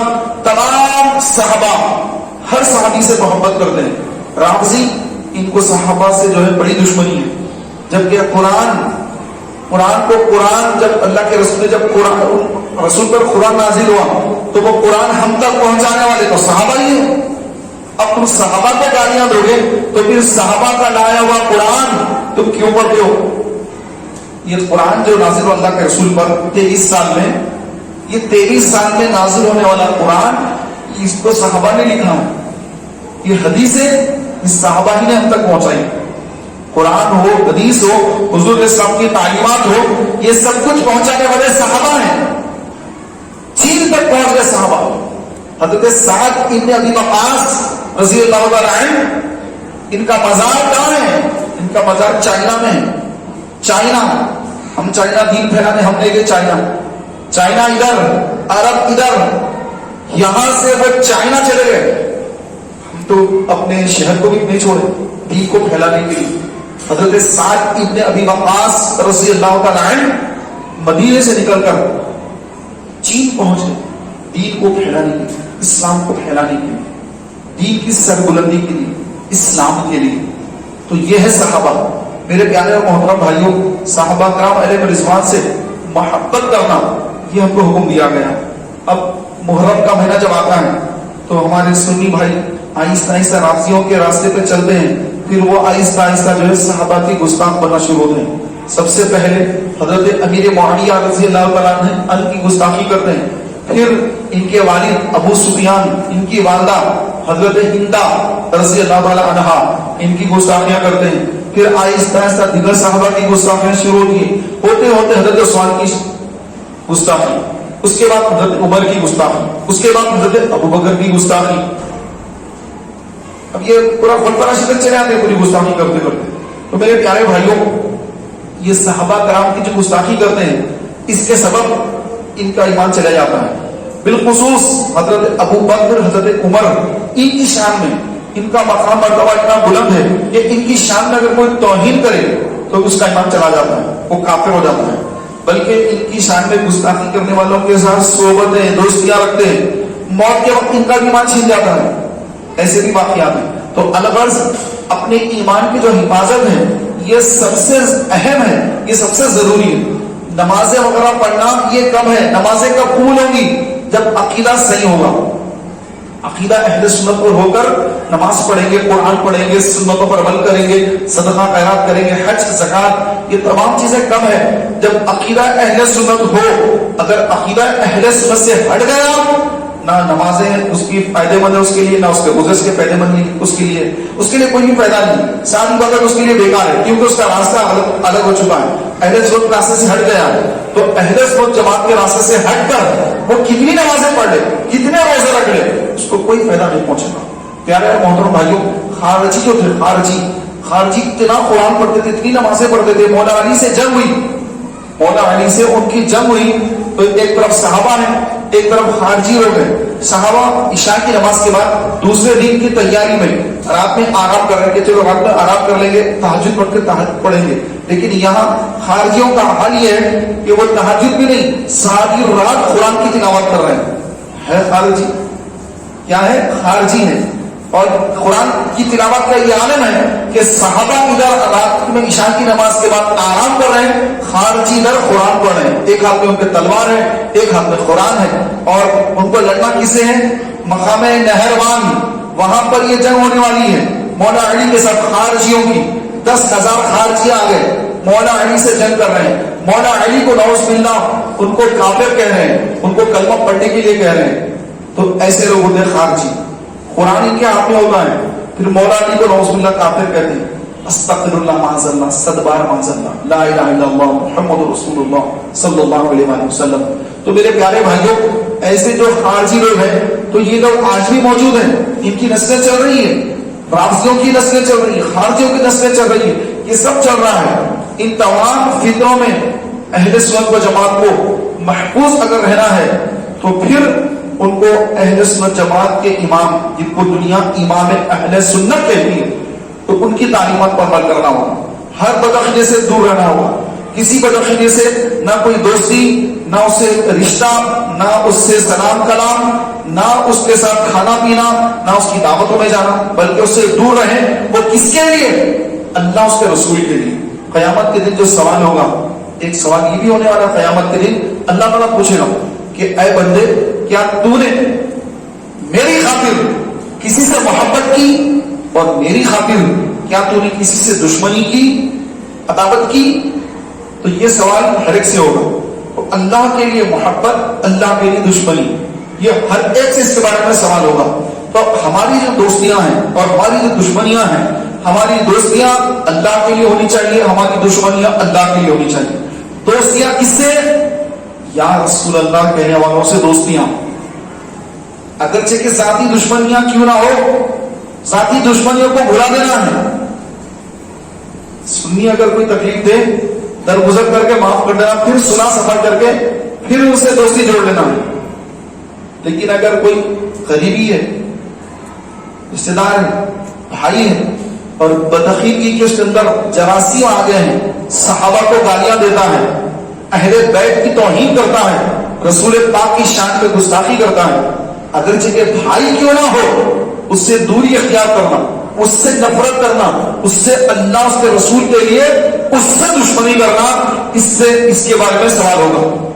تمام صحابہ، ہر صحابی سے محبت کرتے ہیں۔ رافضی ان کو صحابہ سے جو ہے بڑی دشمنی ہے، جبکہ قرآن جب اللہ کے رسول نے جب رسول پر قرآن نازل ہوا تو وہ قرآن ہم تک پہنچانے والے تو صحابہ ہی ہیں۔ اب تم صحابہ کو گالیاں دو گے تو پھر صحابہ کا لایا ہوا قرآن تم کیوں پڑھتے ہو؟ یہ قرآن جو نازل ہوا اللہ کے رسول پر 23 سال میں، یہ 23 سال میں نازل ہونے والا قرآن، اس کو صحابہ نے لکھا ہے، یہ حدیثیں صحابہ ہی نے ہم تک پہنچائی۔ قرآن ہو، حدیث ہو، حضور اسلام کی تعلیمات ہو، یہ سب کچھ پہنچانے والے صحابہ ہیں۔ چین تک پہنچ گئے صحابہ۔ حضرت سعد ابن ابی وقاص رضی اللہ تعالی عنہ، ان کا مزار کہاں ہے؟ ان کا مزار چائنا میں ہے۔ چائنا، ہم چائنا دین پھیلانے ہم لے گئے چائنا ادھر، عرب ادھر، یہاں سے وہ چائنا چلے گئے۔ ہم تو اپنے شہر کو بھی نہیں چھوڑے دین کو پھیلانے کے لیے۔ حضرت سعد ابن ابی وقاص رضی اللہ تعالی عنہ مدینے سے نکل کر چین پہنچے دین کو پھیلانے کے لیے، اسلام کو پھیلانے کے لیے، دین کی سربلندی کے لیے، اسلام کے لیے۔ تو یہ ہے صحابہ۔ میرے پیارے اور محترم بھائیوں، صحابہ کرام علیہ رضوان سے محبت کرنا یہ ہم کو حکم دیا گیا۔ اب محرم کا مہینہ جب آتا ہے تو ہمارے سنی بھائی آہستہ آہستہ رافضیوں کے راستے پہ چلتے ہیں، پھر وہ آہستہ آہستہ جو ہے صحابہ کی گستاخ بننا شروع ہوتے ہیں۔ سب سے پہلے حضرت امیر معاویہ رضی اللہ تعالیٰ عنہ کی گستاخی کرتے ہیں، پھر ان کے والد ابو سفیان، ان کی والدہ حضرت ہندہ رضی اللہ تعالیٰ عنہا، ان کی گستاخیاں کرتے ہیں، پھر آہستہ آہستہ دیگر صحابہ کی گستاخیاں شروع ہوتے ہوتے حضرت عثمان کی گستاخی، اس کے بعد حضرت عمر کی گستاخی، اس کے بعد حضرت ابو بکر کی گستاخی۔ اب یہ پورا خلفاء راشدین چلے آتے ہیں پوری گستاخی کرتے کرتے۔ تو میرے پیارے بھائیوں، یہ صحابہ کرام کی جو گستاخی کرتے ہیں اس کے سبب ان کا ایمان چلا جاتا ہے۔ بالخصوص حضرت ابو بکر، حضرت عمر، ان کی شان میں ان کا مقام مرتبہ اتنا بلند ہے کہ ان کی شان میں اگر کوئی توہین کرے تو اس کا ایمان چلا جاتا ہے، وہ کافر ہو جاتا ہے۔ بلکہ ان کی شان میں گستاخی کرنے والوں کے ساتھ صحبتیں، دوستیاں رکھتے ہیں، موت کے وقت ان کا ایمان چھین جاتا ہے۔ ایسے بھی واقعات ہیں۔ تو الغرض اپنے ایمان کی جو حفاظت ہے یہ سب سے اہم ہے، یہ سب سے ضروری ہے۔ نمازیں وغیرہ پڑھنا یہ کب ہے؟ نمازیں کب قبول ہوں گی؟ جب عقیدہ صحیح ہوگا، عقیدہ اہل سنت پر ہو کر نماز پڑھیں گے، قرآن پڑھیں گے، سنتوں پر عمل کریں گے، صدقہ خیرات کریں گے، حج، زکات، یہ تمام چیزیں کب ہے؟ جب عقیدہ اہل سنت ہو۔ اگر عقیدہ اہل سنت سے ہٹ گیا، نہ نمازیں اس کی فائدے مند ہے اس کے لیے، نہ اس کے گزشت کے فائدے مند اس کے لیے کوئی بھی فائدہ نہیں، ساری بات اس کے لیے بیکار ہے، کیونکہ اس کا راستہ الگ ہو چکا ہے۔ اہل سنت راستے سے ہٹ گیا ہے، تو اہل سنت جماعت کے راستے سے ہٹ کر وہ کتنی نمازیں پڑھ لے، کتنے روزے رکھ لے، اس کو کوئی فائدہ نہیں پہنچے گا۔ پیارے محترم بھائیوں، خارجی جو تھے، خارجی اتنا قرآن پڑھتے تھے، اتنی نمازیں پڑھتے تھے، مولا علی سے جنگ ہوئی، مولا علی سے ان کی جنگ ہوئی تو ایک طرف صحابہ ہیں، ایک طرف خارجی لوگ ہیں۔ صحابہ عشاء کی نماز کے بعد دوسرے دن کی تیاری میں رات میں آرام کر رہے ہیں کہ چلو رات میں آرام کر لیں گے، تہجد پڑھ کے تہجد پڑھیں گے۔ لیکن یہاں خارجیوں کا حال یہ ہے کہ وہ تہجد بھی نہیں، ساری رات قرآن کی تلاوت کر رہے ہیں۔ ہے خارجی، کیا ہے؟ خارجی ہے۔ اور قرآن کی تلاوت کا یہ عالم ہے کہ صحابہ ادھر رات میں عشاء کی نماز کے بعد آرام کر رہے ہیں، خارجی ادھر قرآن پڑھ رہے ہیں، ایک ہاتھ میں ان کے تلوار ہے، ایک ہاتھ میں قرآن ہے، اور ان کو لڑنا کسے ہے؟ مقام نہروان، وہاں پر یہ جنگ ہونے والی ہے مولا علی کے ساتھ خارجیوں کی۔ 10,000 خارجی آ گئے، مولا علی سے جنگ کر رہے ہیں، مولا علی کو نعوذ باللہ ان کو کافر کہہ رہے ہیں، ان کو کلمہ پڑھنے کے لیے کہہ رہے ہیں۔ تو ایسے لوگ ہوتے ہیں خارجی، قرآن ان کے ہاتھ میں ہوتا ہے، پھر مولا علی کو نعوذ باللہ کافر کہتے ہیں، استغفراللہ معاذاللہ، 100 بار معاذاللہ، لا الہ الا اللہ محمد رسول اللہ صلی اللہ علیہ وآلہ وسلم۔ تو میرے پیارے بھائیوں، ایسے جو خارجی لوگ ہیں تو یہ لوگ آج بھی موجود ہیں، ان کی نسلیں چل رہی ہیں، رافضیوں کی نسلیں چل رہی ہیں، خارجیوں کی نسلیں چل رہی ہیں، یہ سب چل رہا ہے۔ ان تمام فتنوں میں اہل سنت و جماعت کو محفوظ اگر رہنا ہے تو پھر ان کو اہل سنت جماعت کے امام، جن کو دنیا امام اہل سنت کہتی ہے، تو ان کی تعلیمات پر عمل کرنا ہوگا، ہر بدعقیدے سے دور رہنا ہوگا، کسی بدعقیدے سے نہ کوئی دوستی، نہ اس سے رشتہ، نہ اس سے سلام کلام، نہ اس کے ساتھ کھانا پینا، نہ اس کی دعوتوں میں جانا، بلکہ اس سے دور رہیں۔ وہ کس کے لیے؟ اللہ اس کے رسول کے لیے۔ قیامت کے دن جو سوال ہوگا، ایک سوال یہ بھی ہونے والا ہے قیامت کے دن، اللہ تعالیٰ پوچھے گا کہ اے بندے، کیا تو نے میری خاطر کسی سے محبت کی، اور میری خاطر کیا تو نے کسی سے دشمنی کی، عداوت کی؟ تو یہ سوال ہر ایک سے ہوگا۔ تو اللہ کے لیے محبت، اللہ کے لیے دشمنی، یہ ہر ایک سے اس کے بارے میں سوال ہوگا۔ تو ہماری جو دوستیاں ہیں اور ہماری جو دشمنیاں ہیں، ہماری دوستیاں اللہ کے لیے ہونی چاہیے، ہماری دشمنیاں اللہ کے لیے ہونی چاہیے۔ دوستیاں کس سے؟ یا رسول اللہ کہنے والوں سے دوستیاں، اگرچہ کہ ذاتی دشمنیاں کیوں نہ ہو، ذاتی دشمنیوں کو بھلا دینا ہے۔ سنی اگر کوئی تکلیف دے، درگزر کر کے معاف کر دینا، پھر صلح صفا کر کے پھر ان سے دوستی جوڑ لینا ہے۔ لیکن اگر کوئی قریبی ہے، رشتے دار ہے، بھائی ہے، اور بدعقیدگی کے اس کے اندر جراثیم آ گئے ہیں، صحابہ کو گالیاں دیتا ہے، اہل بیت کی توہین کرتا ہے، رسول پاک کی شان پہ گستاخی کرتا ہے، اگرچہ کہ بھائی کیوں نہ ہو، اس سے دوری اختیار کرنا، اس سے نفرت کرنا، اس سے اللہ اس کے رسول کے لیے اس سے دشمنی کرنا، اس کے بارے میں سوال ہوگا۔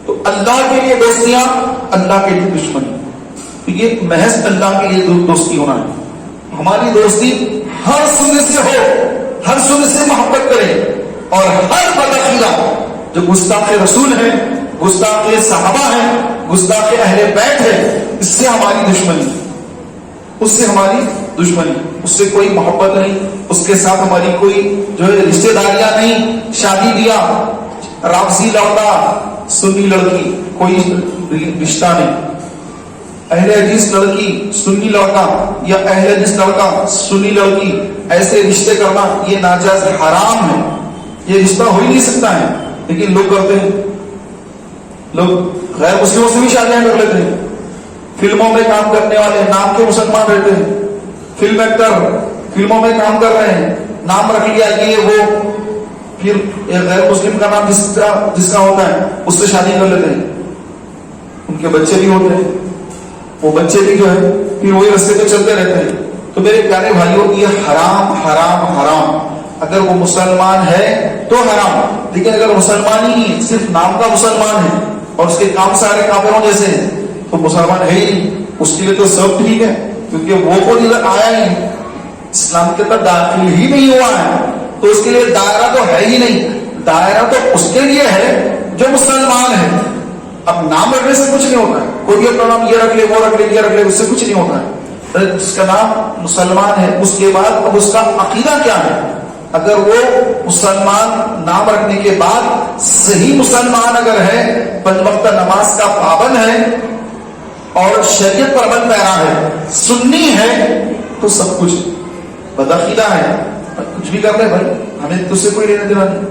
تو اللہ کے لیے دوستیاں، اللہ کے لیے دشمنی، تو یہ محض اللہ کے لیے دوستی ہونا ہے۔ ہماری دوستی ہر سننے سے ہو، ہر سننے سے محبت کرے، اور ہر بدعقیدہ جو گستاخ رسول ہے، گستاخ صحابہ ہیں، گستاخ اہل بیت ہے، اس سے ہماری دشمنی، اس سے ہماری دشمنی، اس سے کوئی محبت نہیں، اس کے ساتھ ہماری کوئی جو ہے رشتے داریاں نہیں، شادی بیاہ، رافضی لڑکا سنی لڑکی کوئی رشتہ نہیں، اہل حدیث لڑکی سنی لڑکا یا اہل حدیث لڑکا سنی لڑکی، ایسے رشتے کرنا یہ ناجائز حرام ہے، یہ رشتہ ہو ہی نہیں سکتا ہے، لیکن لوگ کرتے ہیں، لوگ غیر مسلموں سے بھی شادیاں کر لیتے ہیں، فلموں میں کام کرنے والے نام کے مسلمان رہتے ہیں، فلم ایکٹر فلموں میں کام کر رہے ہیں، نام رکھ لیا یہ وہ، پھر ایک غیر مسلم کا نام جس کا ہوتا ہے اس سے شادی کر لیتے ہیں، ان کے بچے بھی ہوتے ہیں، وہ بچے بھی جو ہے پھر وہی رستے پہ چلتے رہتے ہیں۔ تو میرے پیارے بھائیوں، یہ حرام حرام حرام، اگر وہ مسلمان ہے تو حرام، لیکن اگر مسلمان ہی نہیں، صرف نام کا مسلمان ہے اور اس کے کام سارے کافروں جیسے ہیں، تو مسلمان ہے ہی نہیں، اس کے لیے تو سب ٹھیک ہے، کیونکہ وہ خود ادھر آیا ہی اسلام کے اندر داخل ہی نہیں ہوا ہے، تو اس کے لیے دائرہ تو ہے ہی نہیں، دائرہ تو اس کے لیے ہے جو مسلمان ہے۔ اب نام رکھنے سے کچھ نہیں ہوتا ہے، کوئی اپنا نام یہ رکھ لے وہ رکھ لے یہ رکھ لے، اس سے کچھ نہیں ہوتا ہے، اس کا نام مسلمان ہے۔ اس کے بعد اب اس کا عقیدہ کیا ہے؟ اگر وہ مسلمان نام رکھنے کے بعد صحیح مسلمان اگر ہے، پنج وقت نماز کا پابند ہے اور شریعت پر عمل پیرا ہے، سنی ہے، تو سب کچھ بدعقیدہ ہے، کچھ بھی کر لے بھائی، ہمیں تجھ سے کوئی لینا دینا نہیں،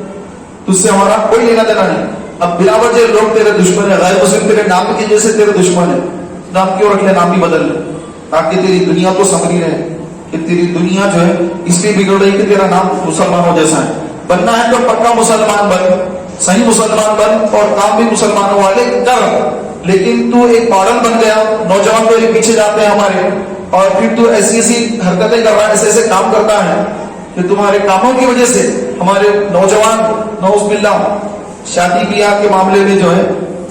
تجھ سے ہمارا کوئی لینا دینا نہیں۔ اب بلا وجہ لوگ تیرے دشمن ہے، غیر مسلم تیرے نام کی وجہ سے تیرے دشمن ہے، نام کیوں رکھ لے، نام بھی بدل لے، تاکہ تیری دنیا تو سنوری رہے، کہ تیری دنیا جو ہے اس لیے بگڑ رہی کہ تیرا نام مسلمانوں جیسا ہے۔ بننا ہے تو پکا مسلمان بن، صحیح مسلمان بن، اور کام بھی مسلمانوں والے کر، لیکن تو ایک ماڈل بن گیا، نوجوان تو پیچھے جاتے ہیں ہمارے، اور پھر تو ایسی ایسی حرکتیں کر رہا ہے، ایسے ایسے کام کرتا ہے کہ تمہارے کاموں کی وجہ سے ہمارے نوجوان نعوذ باللہ شادی بیاہ کے معاملے میں جو ہے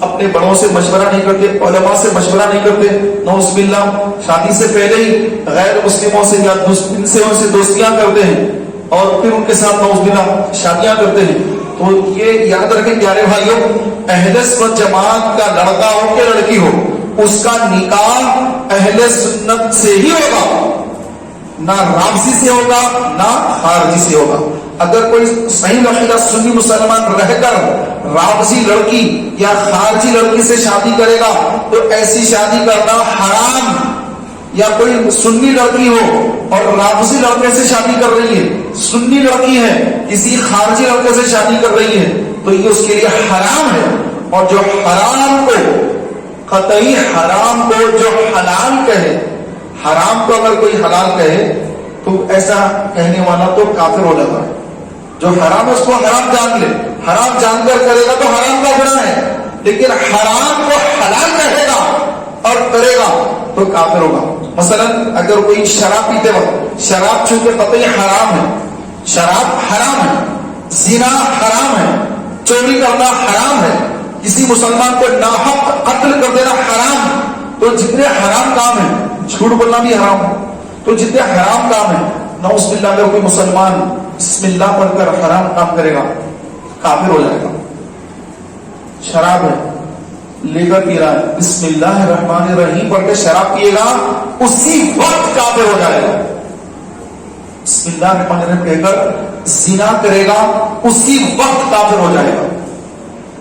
اپنے بڑوں سے مشورہ نہیں کرتے، علماء سے مشورہ نہیں کرتے، نعوذ باللہ شادی سے پہلے ہی غیر مسلموں سے یا ان سے دوستیاں کرتے ہیں، اور پھر ان کے ساتھ نعوذ باللہ شادیاں کرتے ہیں۔ تو یہ یاد رکھیں پیارے بھائیوں، اہل سنت جماعت کا لڑکا ہو کہ لڑکی ہو، اس کا نکاح اہل سنت سے ہی ہوگا، نہ رافضی سے ہوگا نہ خارجی سے ہوگا. اگر کوئی صحیح عقیدہ سنی مسلمان رہ کر رافضی لڑکی یا خارجی لڑکی سے شادی کرے گا تو ایسی شادی کرنا حرام. یا کوئی سنی لڑکی ہو اور رافضی لڑکے سے شادی کر رہی ہے, سنی لڑکی ہے کسی خارجی لڑکے سے شادی کر رہی ہے, تو یہ اس کے لیے حرام ہے. اور جو حرام کو قطعی حرام کو جو حلال کہے, حرام کو اگر کوئی حلال کہے تو ایسا کہنے والا تو کافر ہو جاتا ہے. جو حرام ہے اس کو حرام جان لے, حرام جان کر کرے گا تو حرام کا گناہ ہے, لیکن حرام کو حلال کہے گا اور کرے گا تو کافر ہوگا. مثلا اگر کوئی شراب پیتے وقت, شراب چونکہ قطعی حرام ہے, شراب حرام ہے, زنا حرام ہے, چوری کرنا حرام ہے, کسی مسلمان کو ناحق قتل کر دینا حرام ہے, تو جتنے حرام کام ہیں, جھوٹ بولنا بھی حرام ہے, تو جتنے حرام کام ہیں, نعوذ باللہ اگر کوئی مسلمان بسم اللہ پڑھ کر حرام کام کرے گا کافر ہو جائے گا. شراب ہے, لے کر پی رہا ہے, بسم اللہ الرحمن الرحیم پڑھ کے شراب پیے گا, اسی وقت کافر ہو جائے گا. بسم اللہ الرحمن الرحیم کہہ کر زنا کرے گا, اسی وقت کافر ہو جائے گا.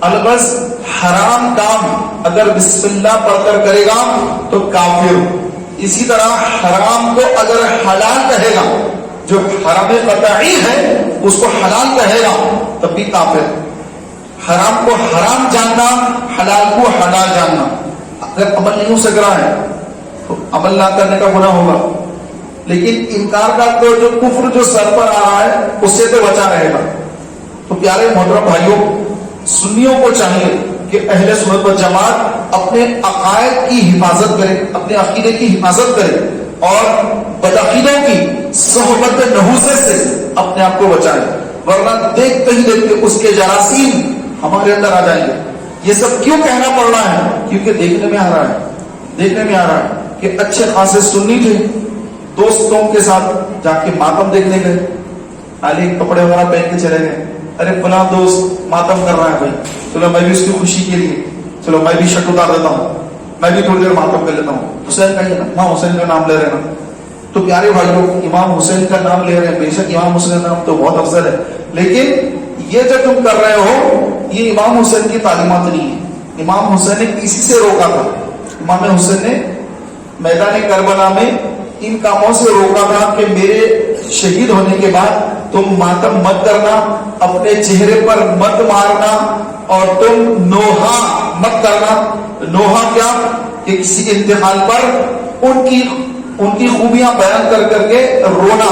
البس حرام کام اگر بسم اللہ پڑھ کر کرے گا تو کافر. اسی طرح حرام کو اگر حلال کہے گا, جو حرام قطعی ہے اس کو حلال کہے گا تب بھی کافر. حرام کو حرام جاننا, حلال کو حلال جاننا. اگر عمل نہیں ہو سک رہا ہے تو عمل نہ کرنے کا گناہ ہوگا, لیکن انکار کا تو جو کفر جو سر پر آ رہا ہے اس سے تو بچا رہے گا. تو پیارے محترم بھائیوں, سنیوں کو چاہیے کہ اہل سنت و جماعت اپنے عقائد کی حفاظت کرے, اپنے عقیدے کی حفاظت کرے اور بدعقیدوں کی صحبت نحوست سے اپنے آپ کو بچائے, ورنہ دیکھتے ہی دیکھتے اس کے جراثیم ہمارے اندر آ جائیں گے. یہ سب کیوں کہنا پڑ رہا ہے؟ کیونکہ دیکھنے میں آ رہا ہے, دیکھنے میں آ رہا ہے کہ اچھے خاصے سنی تھے, دوستوں کے ساتھ جا کے ماتم دیکھنے گئے, خالی کپڑے وغیرہ پہن کے چلے گئے, ارے فلاں دوست ماتم کر رہا ہے بھائی, چلو میں بھی اس کی خوشی کے لیے چلو میں بھی شرٹ اتار دیتا ہوں, میں بھی تھوڑی دیر ماتم کر لیتا ہوں. حسین کا یہ نا, حسین کا نام لے رہے نا. تو پیارے بھائیوں, امام حسین کا نام لے رہے ہیں, بے شک امام حسین کا نام تو بہت افضل ہے, لیکن یہ جو تم کر رہے ہو یہ امام حسین کی تعلیمات نہیں ہے. امام حسین نے کسی سے روکا تھا, امام حسین نے میدان کربلا میں ان کاموں سے روکا تھا کہ میرے شہید ہونے کے بعد تم ماتم مت کرنا, اپنے چہرے پر مت مارنا, اور تم نوحہ مت کرنا. نوحہ کیا کہ کسی کے انتقال پر ان کی خوبیاں بیان کر کر کے رونا,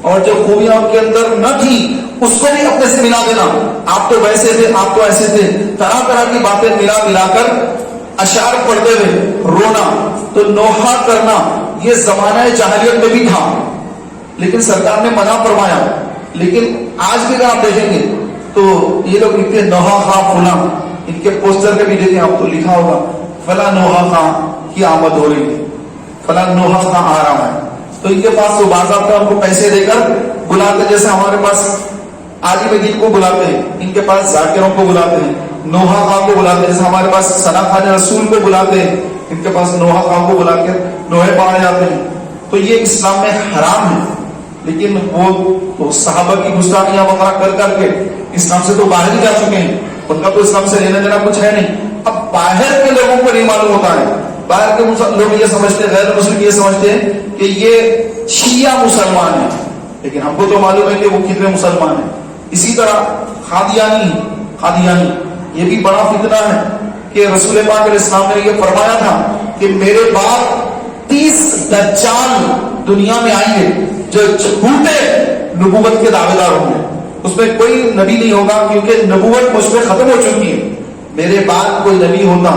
اور جو خوبیاں ان کے اندر نہ تھی اس کو بھی اپنے سے ملا دینا. آپ تو ویسے تھے, آپ تو ایسے تھے, طرح طرح کی باتیں ملا کر اشعار پڑھتے ہوئے رونا. تو نوحہ کرنا یہ زمانہ جاہلیت میں بھی تھا, لیکن سرکار نے منع فرمایا. لیکن آج بھی اگر آپ دیکھیں گے تو یہ لوگ لکھتے ہیں نوحہ خاں فلاں, ان کے پوسٹر کے بھی دیکھیں آپ تو لکھا ہوگا فلاں نوحہ خاں کی آمد ہو رہی ہے, فلاں نوحہ خاں آ رہا ہے. تو ان کے پاس تو باضابطہ ان کو پیسے دے کر بلاتے, جیسے ہمارے پاس عالم دین کو بلاتے ہیں, ان کے پاس ذاکروں کو بلاتے ہیں, نوحہ خاں کو بلاتے ہیں, جیسے ہمارے پاس ثنا خان رسول کو بلاتے ہیں, ان کے پاس نوحہ خاں کو بلا کے نوحے پڑھائے جاتے ہیں. تو یہ اسلام میں حرام ہے, لیکن وہ صحابہ کی گستاخیاں وغیرہ کر کے اسلام سے تو باہر ہی جا چکے ہیں, ان کا تو اسلام سے لینا دینا کچھ ہے نہیں. اب باہر کے لوگوں کو نہیں معلوم ہوتا ہے, باہر کے لوگ یہ سمجھتے ہیں, غیر مسلم یہ سمجھتے ہیں کہ یہ شیعہ مسلمان ہیں, لیکن ہم کو تو معلوم ہے کہ وہ کتنے مسلمان ہیں. اسی طرح قادیانی یہ بھی بڑا فتنہ ہے کہ رسول پاک علیہ السلام نے یہ فرمایا تھا کہ میرے بعد 30 دجال دنیا میں آئیں گے جو جھوٹے نبوت کے دعوے دار ہوں گے. اس میں کوئی نبی نہیں ہوگا کیونکہ نبوت مجھ پہ ختم ہو چکی ہے. میرے بعد کوئی نبی ہوتا,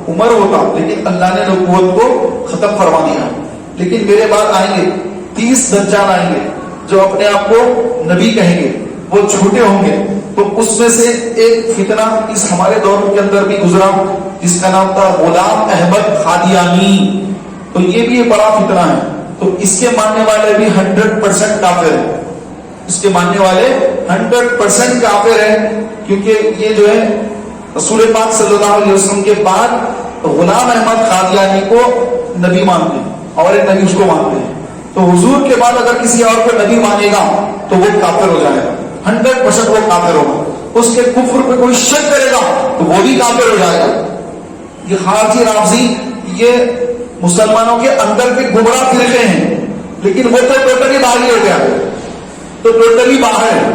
عمر ہوتا, لیکن اللہ نے نبوت کو ختم فرما دیا. لیکن میرے بعد آئیں گے 30 دجال آئیں گے جو اپنے آپ کو نبی کہیں گے, وہ جھوٹے ہوں گے. تو اس میں سے ایک فتنہ اس ہمارے دور کے اندر بھی گزرا جس کا نام تھا غلام احمد قادیانی. تو یہ بھی ایک بڑا فتنہ ہے. تو اس کے ماننے والے بھی 100% کافر ہیں, اس کے ماننے والے 100% کافر ہیں, کیونکہ یہ جو ہے رسول پاک صلی اللہ علیہ وسلم کے بعد غلام احمد قادیانی کو نبی مانتے ہیں اور ایک نبی اس کو مانتے ہیں. تو حضور کے بعد اگر کسی اور کو نبی مانے گا تو وہ کافر ہو جائے گا، 100% وہ کافر ہوگا. اس کے کفر پہ کوئی شک کرے گا تو وہ بھی کافر ہو جائے گا. یہ خارجی رافضی یہ مسلمانوں کے اندر کے گمراہ فرقے ہیں، لیکن وہ تو ٹوٹلی باہر ہی ہو گیا، تو ٹوٹلی باہر ہے.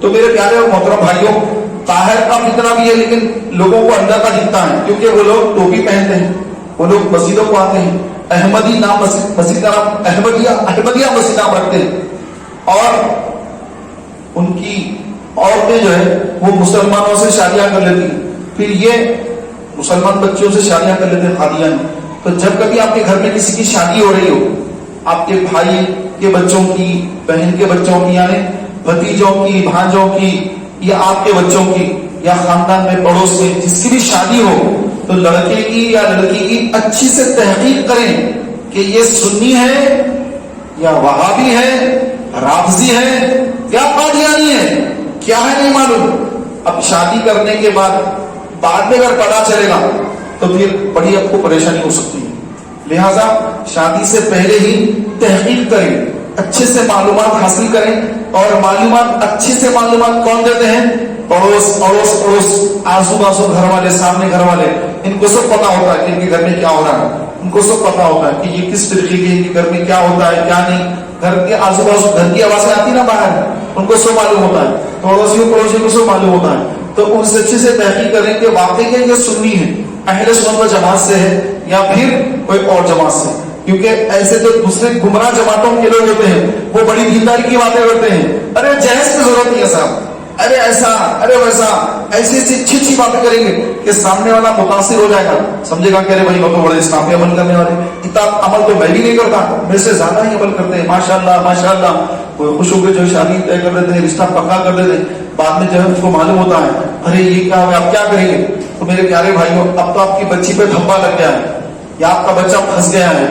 تو میرے پیارے اور محترم بھائیوں، باہر کا فتنہ بھی ہے لیکن لوگوں کو اندر کا دکھتا ہے، کیونکہ وہ لوگ ٹوپی پہنتے ہیں، وہ لوگ مسجدوں کو آتے ہیں، احمدی نام مسجد کا نام احمدیہ مسجد نام رکھتے ہیں، اور ان کی عورتیں جو ہے وہ مسلمانوں سے شادیاں کر لیتی ہیں، پھر یہ مسلمان بچوں سے شادیاں کر لیتے ہیں قادیان. تو جب کبھی آپ کے گھر میں کسی کی شادی ہو رہی ہو، آپ کے بھائی کے بچوں کی، بہن کے بچوں کی، یعنی بھتیجوں کی، بھانجوں کی، یا آپ کے بچوں کی، یا خاندان میں پڑوس میں جس کی بھی شادی ہو، تو لڑکے کی یا لڑکی کی اچھی سے تحقیق کریں کہ یہ سنی ہے یا وہابی ہے، رافضی ہے یا قادیانی ہے، کیا ہے نہیں معلوم. اب شادی کرنے کے بعد میں اگر پتا چلے گا تو پھر بڑی آپ کو پریشانی ہو سکتی ہے. لہذا شادی سے پہلے ہی تحقیق کریں، اچھے سے معلومات حاصل کریں. اور معلومات اچھے سے معلومات کون دیتے ہیں؟ پڑوس آزو بازو گھر والے، سامنے گھر والے، ان کو سب پتا ہوتا ہے کہ ان کے گھر میں کیا ہو رہا ہے. ان کو سب پتا ہوتا ہے کہ یہ کس طریقے کے، ان کے گھر میں کیا ہوتا ہے کیا نہیں. گھر کے آزو بازو گھر کی آوازیں آتی نا باہر، ان کو سب معلوم ہوتا ہے، پڑوسیوں کو سب معلوم ہوتا ہے. تو ان سے اچھے سے تحقیق کریں کہ واقعی یہ سنی ہے، اہل سنت و جماعت سے ہے یا پھر کوئی اور جماعت سے. کیونکہ ایسے جو دوسرے گمراہ جماعتوں کے لوگ ہوتے ہیں وہ بڑی دینداری کی باتیں کرتے ہیں، ارے جہیز کی ضرورت نہیں ہے صاحب، ارے ایسا ارے ویسا، ایسی اچھی باتیں کریں گے کہ سامنے والا متاثر ہو جائے گا، سمجھے گا کہ ارے بھائی وہ تو بڑے اسلامی عمل کرنے والے، اتنا عمل تو میں بھی نہیں کرتا، میرے سے زیادہ ہی عمل کرتے ہیں، ماشاء اللہ ماشاء اللہ. خوش ہو کے جو شادی طے کر دیتے ہیں، رشتہ پکا کر دیتے ہیں، بعد میں جو ہے اس کو معلوم ہوتا ہے ارے یہ کیا ہوا، آپ کیا کریں گے. تو میرے پیارے بھائیوں، اب تو آپ کی بچی پہ دھبا لگ گیا ہے یا آپ کا بچہ پھنس گیا ہے.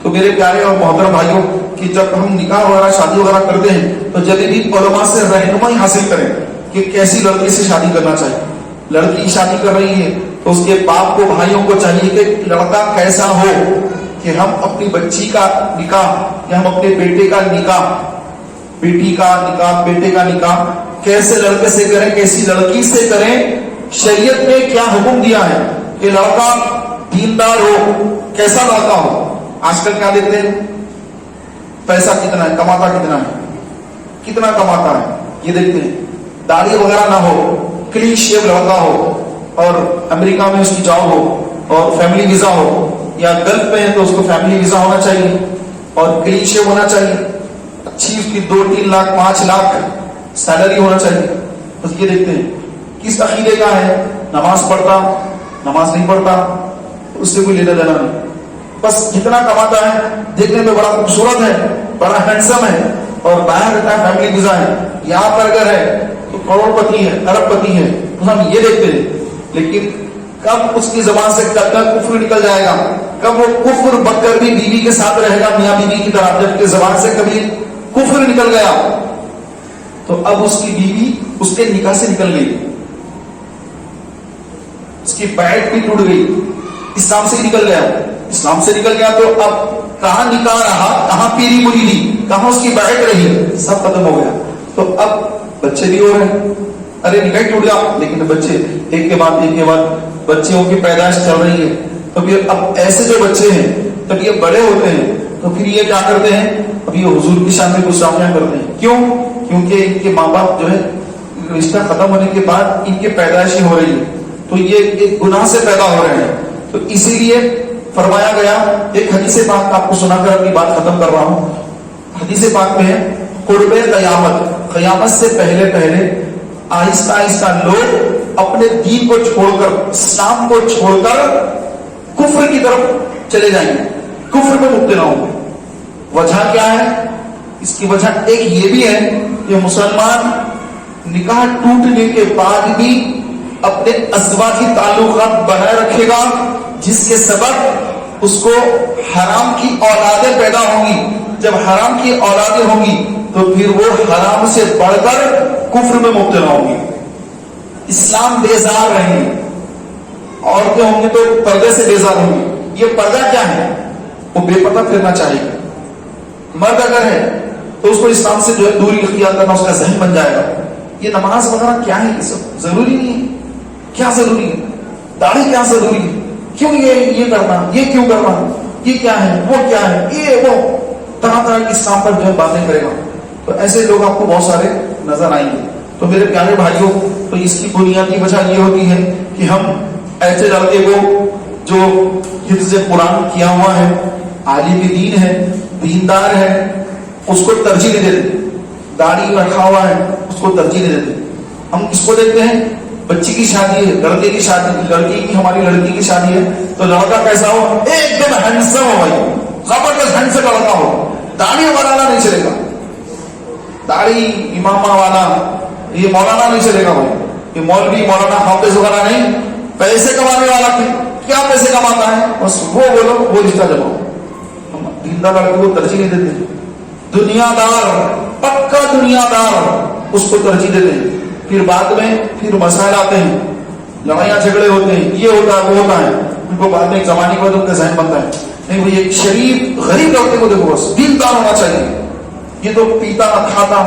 تو میرے پیارے اور محترم بھائیوں، کہ جب ہم نکاح وغیرہ شادی وغیرہ کرتے ہیں تو جب بھی علماء سے رہنمائی حاصل کریں کہ کیسی لڑکی سے شادی کرنا چاہیے. لڑکی شادی کر رہی ہے تو اس کے باپ کو، بھائیوں کو چاہیے کہ لڑکا کیسا ہو، کہ ہم اپنی بچی کا نکاح یا ہم اپنے بیٹے کا نکاح، بیٹی کا نکاح، بیٹے کا نکاح کیسے لڑکے سے کریں، کیسی لڑکی سے کریں. شریعت نے کیا حکم دیا ہے کہ لڑکا دیندار ہو، کیسا لڑکا ہو. آج کل کیا دیکھتے ہیں، پیسہ کتنا ہے، کماتا کتنا ہے، کتنا کماتا ہے یہ دیکھتے ہیں. داڑھی وغیرہ نہ ہو، کلین شیو لڑکا ہو، اور امریکہ میں اس کی جاب ہو اور فیملی ویزا ہو، یا گلف میں ہے تو اس کو فیملی ویزا ہونا چاہیے اور کلین شیو ہونا چاہیے، اچھی اس کی 2-3 لاکھ 5 لاکھ سیلری ہونا چاہیے. بس یہ دیکھتے ہیں کس عقیدے کا ہے، نماز پڑھتا، نماز نہیں پڑھتا، اس سے کوئی لینا دینا نہیں. بس جتنا کماتا ہے، دیکھنے میں بڑا خوبصورت ہے، بڑا ہینڈسم ہے، اور باہر رہتا ہے فیملی ویزا ہے، یہاں پر اگر ہے تو کروڑ پتی ہے، ارب پتی ہے. تو ہم یہ دیکھتے ہیں. لیکن کب اس کی زبان سے کفر نکل جائے گا، کب وہ کفر بک کر بھی بیوی کے ساتھ رہے گا میاں بیوی کی طرح. جب کہ زبان سے کبھی کفر نکل گیا تو اب اس کی بیوی اس کے نکاح سے نکل گئی، اس کی بیعت بھی ٹوٹ گئی، اسلام سے نکل گیا. اسلام سے نکل گیا تو اب کہاں نکاح رہا، کہاں پیری مریدی، کہاں اس کی بیعت رہی، سب ختم ہو گیا. تو اب بچے بھی ہو رہے ہیں، ارے نکاح ٹوٹ گیا لیکن بچے ایک کے بعد بچوں کی پیدائش چل رہی ہے. تو پھر اب ایسے جو بچے ہیں جب یہ بڑے ہوتے ہیں تو پھر یہ کیا کرتے ہیں، اب یہ حضور کی شان میں گستاخیاں کرتے ہیں. کیوں؟ کیونکہ ان کے ماں باپ جو ہے رشتہ ختم ہونے کے بعد ان کی پیدائش ہی ہو رہی ہے، تو یہ ایک گناہ سے پیدا ہو رہے ہیں. تو اسی لیے فرمایا گیا، ایک حدیث پاک آپ کو سنا کر اپنی بات ختم کر رہا ہوں. حدیث پاک میں ہے قرب قیامت سے پہلے آہستہ آہستہ لوگ اپنے دین کو چھوڑ کر، اسلام کو چھوڑ کر کفر کی طرف چلے جائیں گے، کفر میں مبتلا ہوں گے. وجہ کیا ہے؟ اس کی وجہ ایک یہ بھی ہے کہ مسلمان نکاح ٹوٹنے کے بعد بھی اپنے ازواجی تعلقات بنائے رکھے گا، جس کے سبب اس کو حرام کی اولادیں پیدا ہوں گی. جب حرام کی اولادیں ہوں گی تو پھر وہ حرام سے بڑھ کر کفر میں مبتلا ہوں گی. اسلام بیزار رہیں گے، عورتیں ہوں گی تو پردے سے بیزار ہوں گی. یہ پردہ کیا ہے؟ وہ بے پردہ پھرنا چاہیے گا، مرد اگر ہے تو اس کو اسلام سے جو ہے دوری اختیار کرنا اس کا ذہن بن جائے گا. یہ نماز وغیرہ کیا ہے؟ یہ سب ضروری نہیں ہے. کیا ضروری ہے؟ داڑھی کیا ضروری ہے؟ کیوں یہ کرنا؟ یہ کیوں کرنا؟ یہ کیا ہے؟ وہ کیا ہے؟ یہ وہ طرح طرح کی اسلام پر جو ہے باتیں کرے گا. تو ایسے لوگ آپ کو بہت سارے نظر آئیں گے. تو میرے پیارے بھائیوں، تو اس کی بنیادی وجہ یہ ہوتی ہے کہ ہم ایسے لڑکے کو جو حفظ قرآن کیا ہوا ہے، عالم دین ہے، دیندار ہے، اس کو ترجیح نہیں دیتے. داڑھی رکھا ہوا ہے اس کو ترجیح نہیں دیتے. ہم کس کو دیکھتے ہیں؟ بچی کی شادی ہے، لڑکے کی شادی، لڑکی کی، ہماری لڑکی کی شادی ہے تو لڑکا کیسا ہو؟ ایک دم ہینڈسم ہو بھائی، زبردست ہینڈسم لڑکا ہو. داڑھی والا نہیں چلے گا، داڑھی امامہ والا، یہ مولانا نہیں چلے گا بھائی. یہ مولوی مولانا حافظ وغیرہ نہیں، پیسے کمانے والا کیا پیسے کماتا ہے بس وہ بولو، وہ رشتہ جماؤ. ہم دیندار لڑکے کو ترجیح نہیں دیتے. دنیا دار، پکا دنیا دار، اس کو ترجیح دیتے ہیں. پھر بعد میں پھر مسائل آتے ہیں، لڑائیاں جھگڑے ہوتے ہیں، یہ ہوتا ہے وہ ہوتا ہے. ان کو بعد میں ایک زمانے کے بعد ان کا ذہن بنتا ہے نہیں بھائی ایک شریف غریب لڑکے کو دیکھو، بس دیندار ہونا چاہیے. یہ تو پیتا کھاتا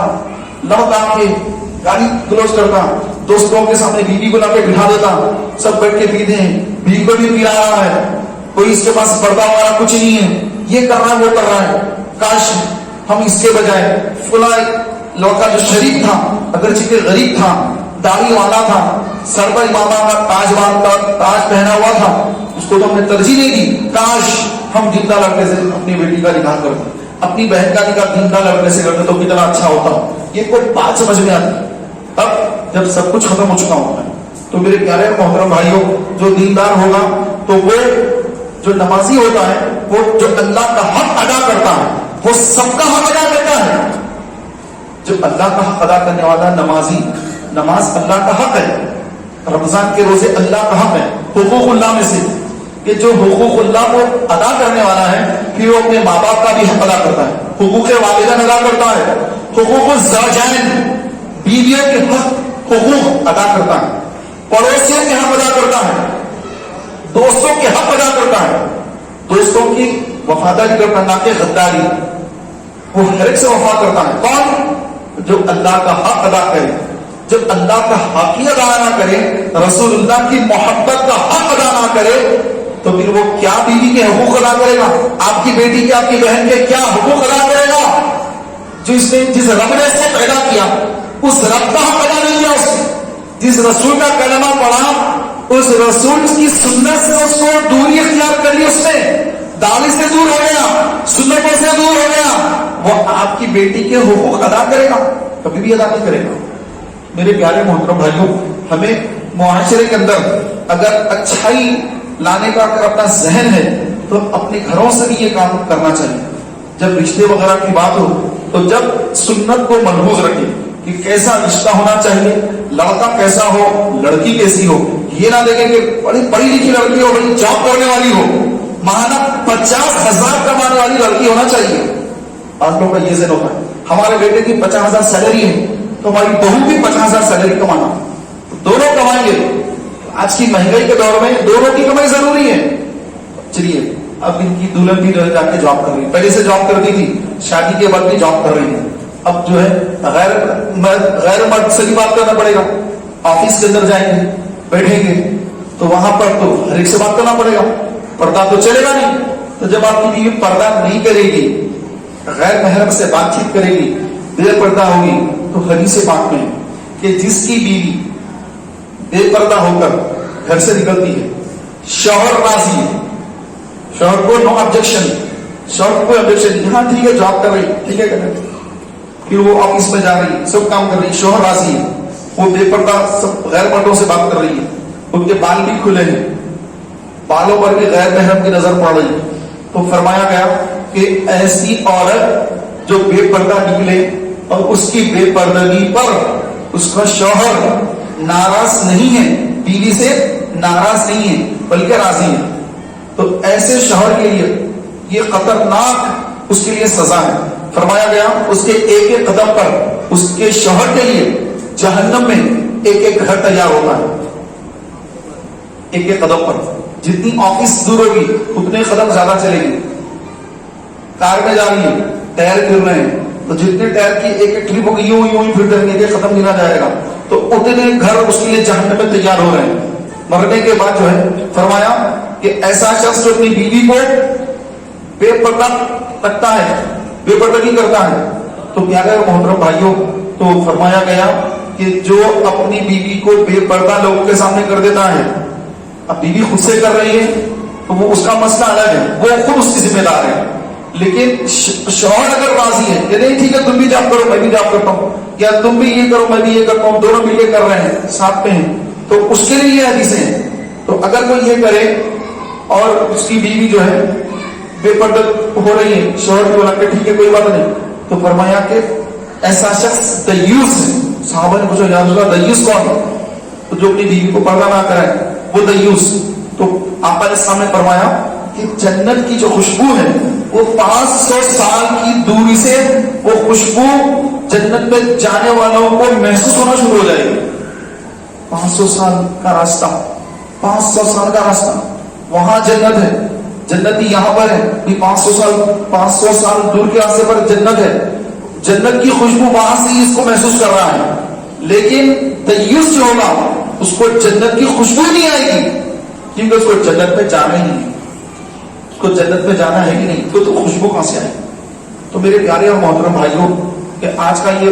لڑتا کے گالی گلوچ کرتا، دوستوں کے سامنے بیوی کو لا کے بٹھا دیتا، سب بیٹھ کے پیتے ہیں، بیوی کو بھی پی رہا ہے، کوئی اس کے پاس پردہ والا کچھ نہیں ہے، یہ کر رہا ہے وہ کر رہا ہے. کاش ہم اس کے بجائے فلاں لڑکا جو شریف تھا، اگرچہ کہ غریب تھا، داڑھی والا تھا، سر پر امامہ کا تاج پہنا ہوا تھا، اس کو تو ہم نے ترجیح نہیں دی. کاش ہم دیندار لڑکے سے اپنی بیٹی کا نکاح کرتے، اپنی بہن کا نکاح دیندار لڑکے سے کرتے تو کتنا اچھا ہوتا. یہ کوئی بات سمجھ میں آتی اب جب سب کچھ ختم ہو چکا ہوتا ہے. تو میرے پیارے محترم بھائیوں، جو دیندار ہوگا تو وہ جو نمازی ہوتا ہے، وہ جو اللہ کا حق ادا کرتا ہے، وہ سب کا حق ادا کرتا ہے. جو اللہ کا حق ادا کرنے والا نمازی، نماز اللہ کا حق ہے، رمضان کے روزے اللہ کا حق ہے، حقوق اللہ میں سے. کہ جو حقوق اللہ کو ادا کرنے والا ہے پھر وہ اپنے ماں باپ کا بھی حق ادا کرتا ہے، حقوق والدین ادا کرتا ہے، حقوق الزوجین بیویوں کے حقوق ادا کرتا ہے، پڑوسیوں کے حق ادا کرتا ہے، دوستوں کے حق ادا کرتا ہے، دوستوں کی وفاداری کرتا نہ کہ غداری. وہ ہر ایک سے وفا کرتا ہے. کون؟ جو اللہ کا حق ادا کرے. جب اللہ کا حق ہی ادا نہ کرے، رسول اللہ کی محبت کا حق ادا نہ کرے، تو پھر وہ کیا بیوی کے حقوق ادا کرے گا؟ آپ کی بیٹی کے، آپ کی بہن کے کیا حقوق ادا کرے گا؟ جس رب نے اس کو پیدا کیا، اس رب کا حق ادا نہیں کیا اس نے. جس رسول کا کلمہ پڑھا، اس رسول کی سنت سے اس کو دوری اختیار کر لی، اس نے داڑھی سے دور ہو گیا، سنتوں سے دور ہو گیا. وہ آپ کی بیٹی کے حقوق ادا کرے گا؟ کبھی بھی ادا نہیں کرے گا. میرے پیارے محترم بھائیوں، ہمیں معاشرے کے اندر اگر اچھائی لانے کا اگر اپنا ذہن ہے تو اپنے گھروں سے بھی یہ کام کرنا چاہیے. جب رشتے وغیرہ کی بات ہو تو جب سنت کو ملحوظ رکھے کہ کیسا رشتہ ہونا چاہیے، لڑکا کیسا ہو، لڑکی کیسی ہو. یہ نہ دیکھیں کہ بڑی پڑھی لکھی لڑکی ہو، بڑی جاب کرنے والی ہو، ماہانہ 50,000 کمانے والی لڑکی ہونا چاہیے. آج لوگوں کا یہ ذہن ہوتا ہے ہمارے بیٹے کی 50,000 سیلری ہے تو ہماری بہو کی 50,000 سیلری کمانا، دونوں کمائیں گے. آج کی مہنگائی کے دور میں دونوں کی کمائی ضروری ہے. چلیے اب ان کی دلہن بھی جا کے جاب کر رہی ہے، پہلے سے جاب کرتی تھی، شادی کے بعد بھی جاب کر رہی ہے. اب جو ہے غیر مرد سے بھی بات کرنا پڑے گا. آفس کے اندر جائیں گے، بیٹھیں گے تو وہاں پر تو ہر ایک سے بات کرنا پڑے گا، پردہ تو چلے گا نہیں. تو جب آپ کی بیوی پردہ نہیں کرے گی، غیر محرم سے بات چیت کرے گی، بے پردہ ہوگی، تو حدیث پاک میں کہ جس کی بیوی بے پردہ ہو کر گھر سے نکلتی ہے، شوہر راضی ہے، شوہر کو نو آبجیکشن، شوہر کو آبجیکشن، ہاں ٹھیک ہے جاب کر رہی، ٹھیک ہے کریں، پھر وہ آفس میں جا رہی، سب کام کر رہی، شوہر راضی ہے، وہ بے پردہ سب غیر مردوں سے بات کر رہی ہے، ان کے بال بھی کھلے ہیں، بالوں پر بھی غیر محرم کی نظر پڑ رہی ہے. تو فرمایا گیا کہ ایسی عورت جو بے پردہ نکلے اور اس کی بے پردگی پر اس کا شوہر ناراض نہیں ہے، بیوی سے ناراض نہیں ہے بلکہ راضی ہے، تو ایسے شوہر کے لیے یہ خطرناک اس کے لیے سزا ہے. فرمایا گیا اس کے ایک ایک قدم پر اس کے شوہر کے لیے جہنم میں ایک ایک گھر تیار ہوتا ہے. ایک ایک قدم پر جتنی آفس دور ہوگی اتنے قدم زیادہ چلے گی. کار میں جا رہی ہے ٹائر گر رہے ہیں تو جتنے ٹائر کی ایک ایک ٹرپ ہوگی یوں یوں پھرتے رہیں گے، ختم گرا جائے گا، تو اتنے گھر اس کے لیے جہنم میں تیار ہو رہے ہیں۔ مرنے کے بعد جو ہے فرمایا کہ ایسا شخص جو اپنی بیوی کو بے پردہ رکھتا ہے، بے پردگی کرتا ہے، تو کیا گیا محترم بھائیوں، تو فرمایا گیا کہ جو اپنی بیوی کو بے پردہ لوگوں کے سامنے کر دیتا ہے، اب بیوی خود سے کر رہی ہے تو وہ اس کا مسئلہ الگ ہے، وہ خود اس کی ذمہ دار ہے، لیکن شوہر اگر راضی ہے کہ نہیں ٹھیک ہے تم بھی جاب کرو میں بھی جاب کرتا ہوں، یا تم بھی یہ کرو میں بھی یہ کرتا ہوں، دونوں مل کے کر رہے ہیں ساتھ میں ہیں، تو اس کے لیے یہ حدیثیں ہیں۔ تو اگر کوئی یہ کرے اور اس کی بیوی جو ہے بے پردہ ہو رہی ہے، شوہر کو لگتا ہے ٹھیک ہے کوئی بات نہیں، تو فرمایا کہ ایسا شخص دیوس ہے۔ صحابہ نے پوچھا یا رسول اللہ دیوس کون ہے؟ تو جو اپنی بیوی کو پردہ نہ کرے وہ دیوس۔ تو آپ علیہ السلام نے فرمایا کہ جنت کی جو خوشبو ہے وہ 500 سال کی دوری سے وہ خوشبو جنت میں جانے والوں کو محسوس ہونا شروع ہو جائے گی۔ 500 سال کا راستہ، 500 سال کا راستہ، وہاں جنت ہے، جنتی یہاں پر ہے، 500 سال دور کے راستے پر جنت ہے، جنت کی خوشبو وہاں سے اس کو محسوس کر رہا ہے، لیکن دیوس جو ہوگا اس کو جنت کی خوشبو نہیں آئے گی، کیونکہ اس کو جنت میں جانا ہی نہیں، اس کو جنت میں جانا ہے کہ نہیں، تو خوشبو کہاں سے آئے؟ تو میرے پیارے اور محترم بھائیوں کہ آج کا یہ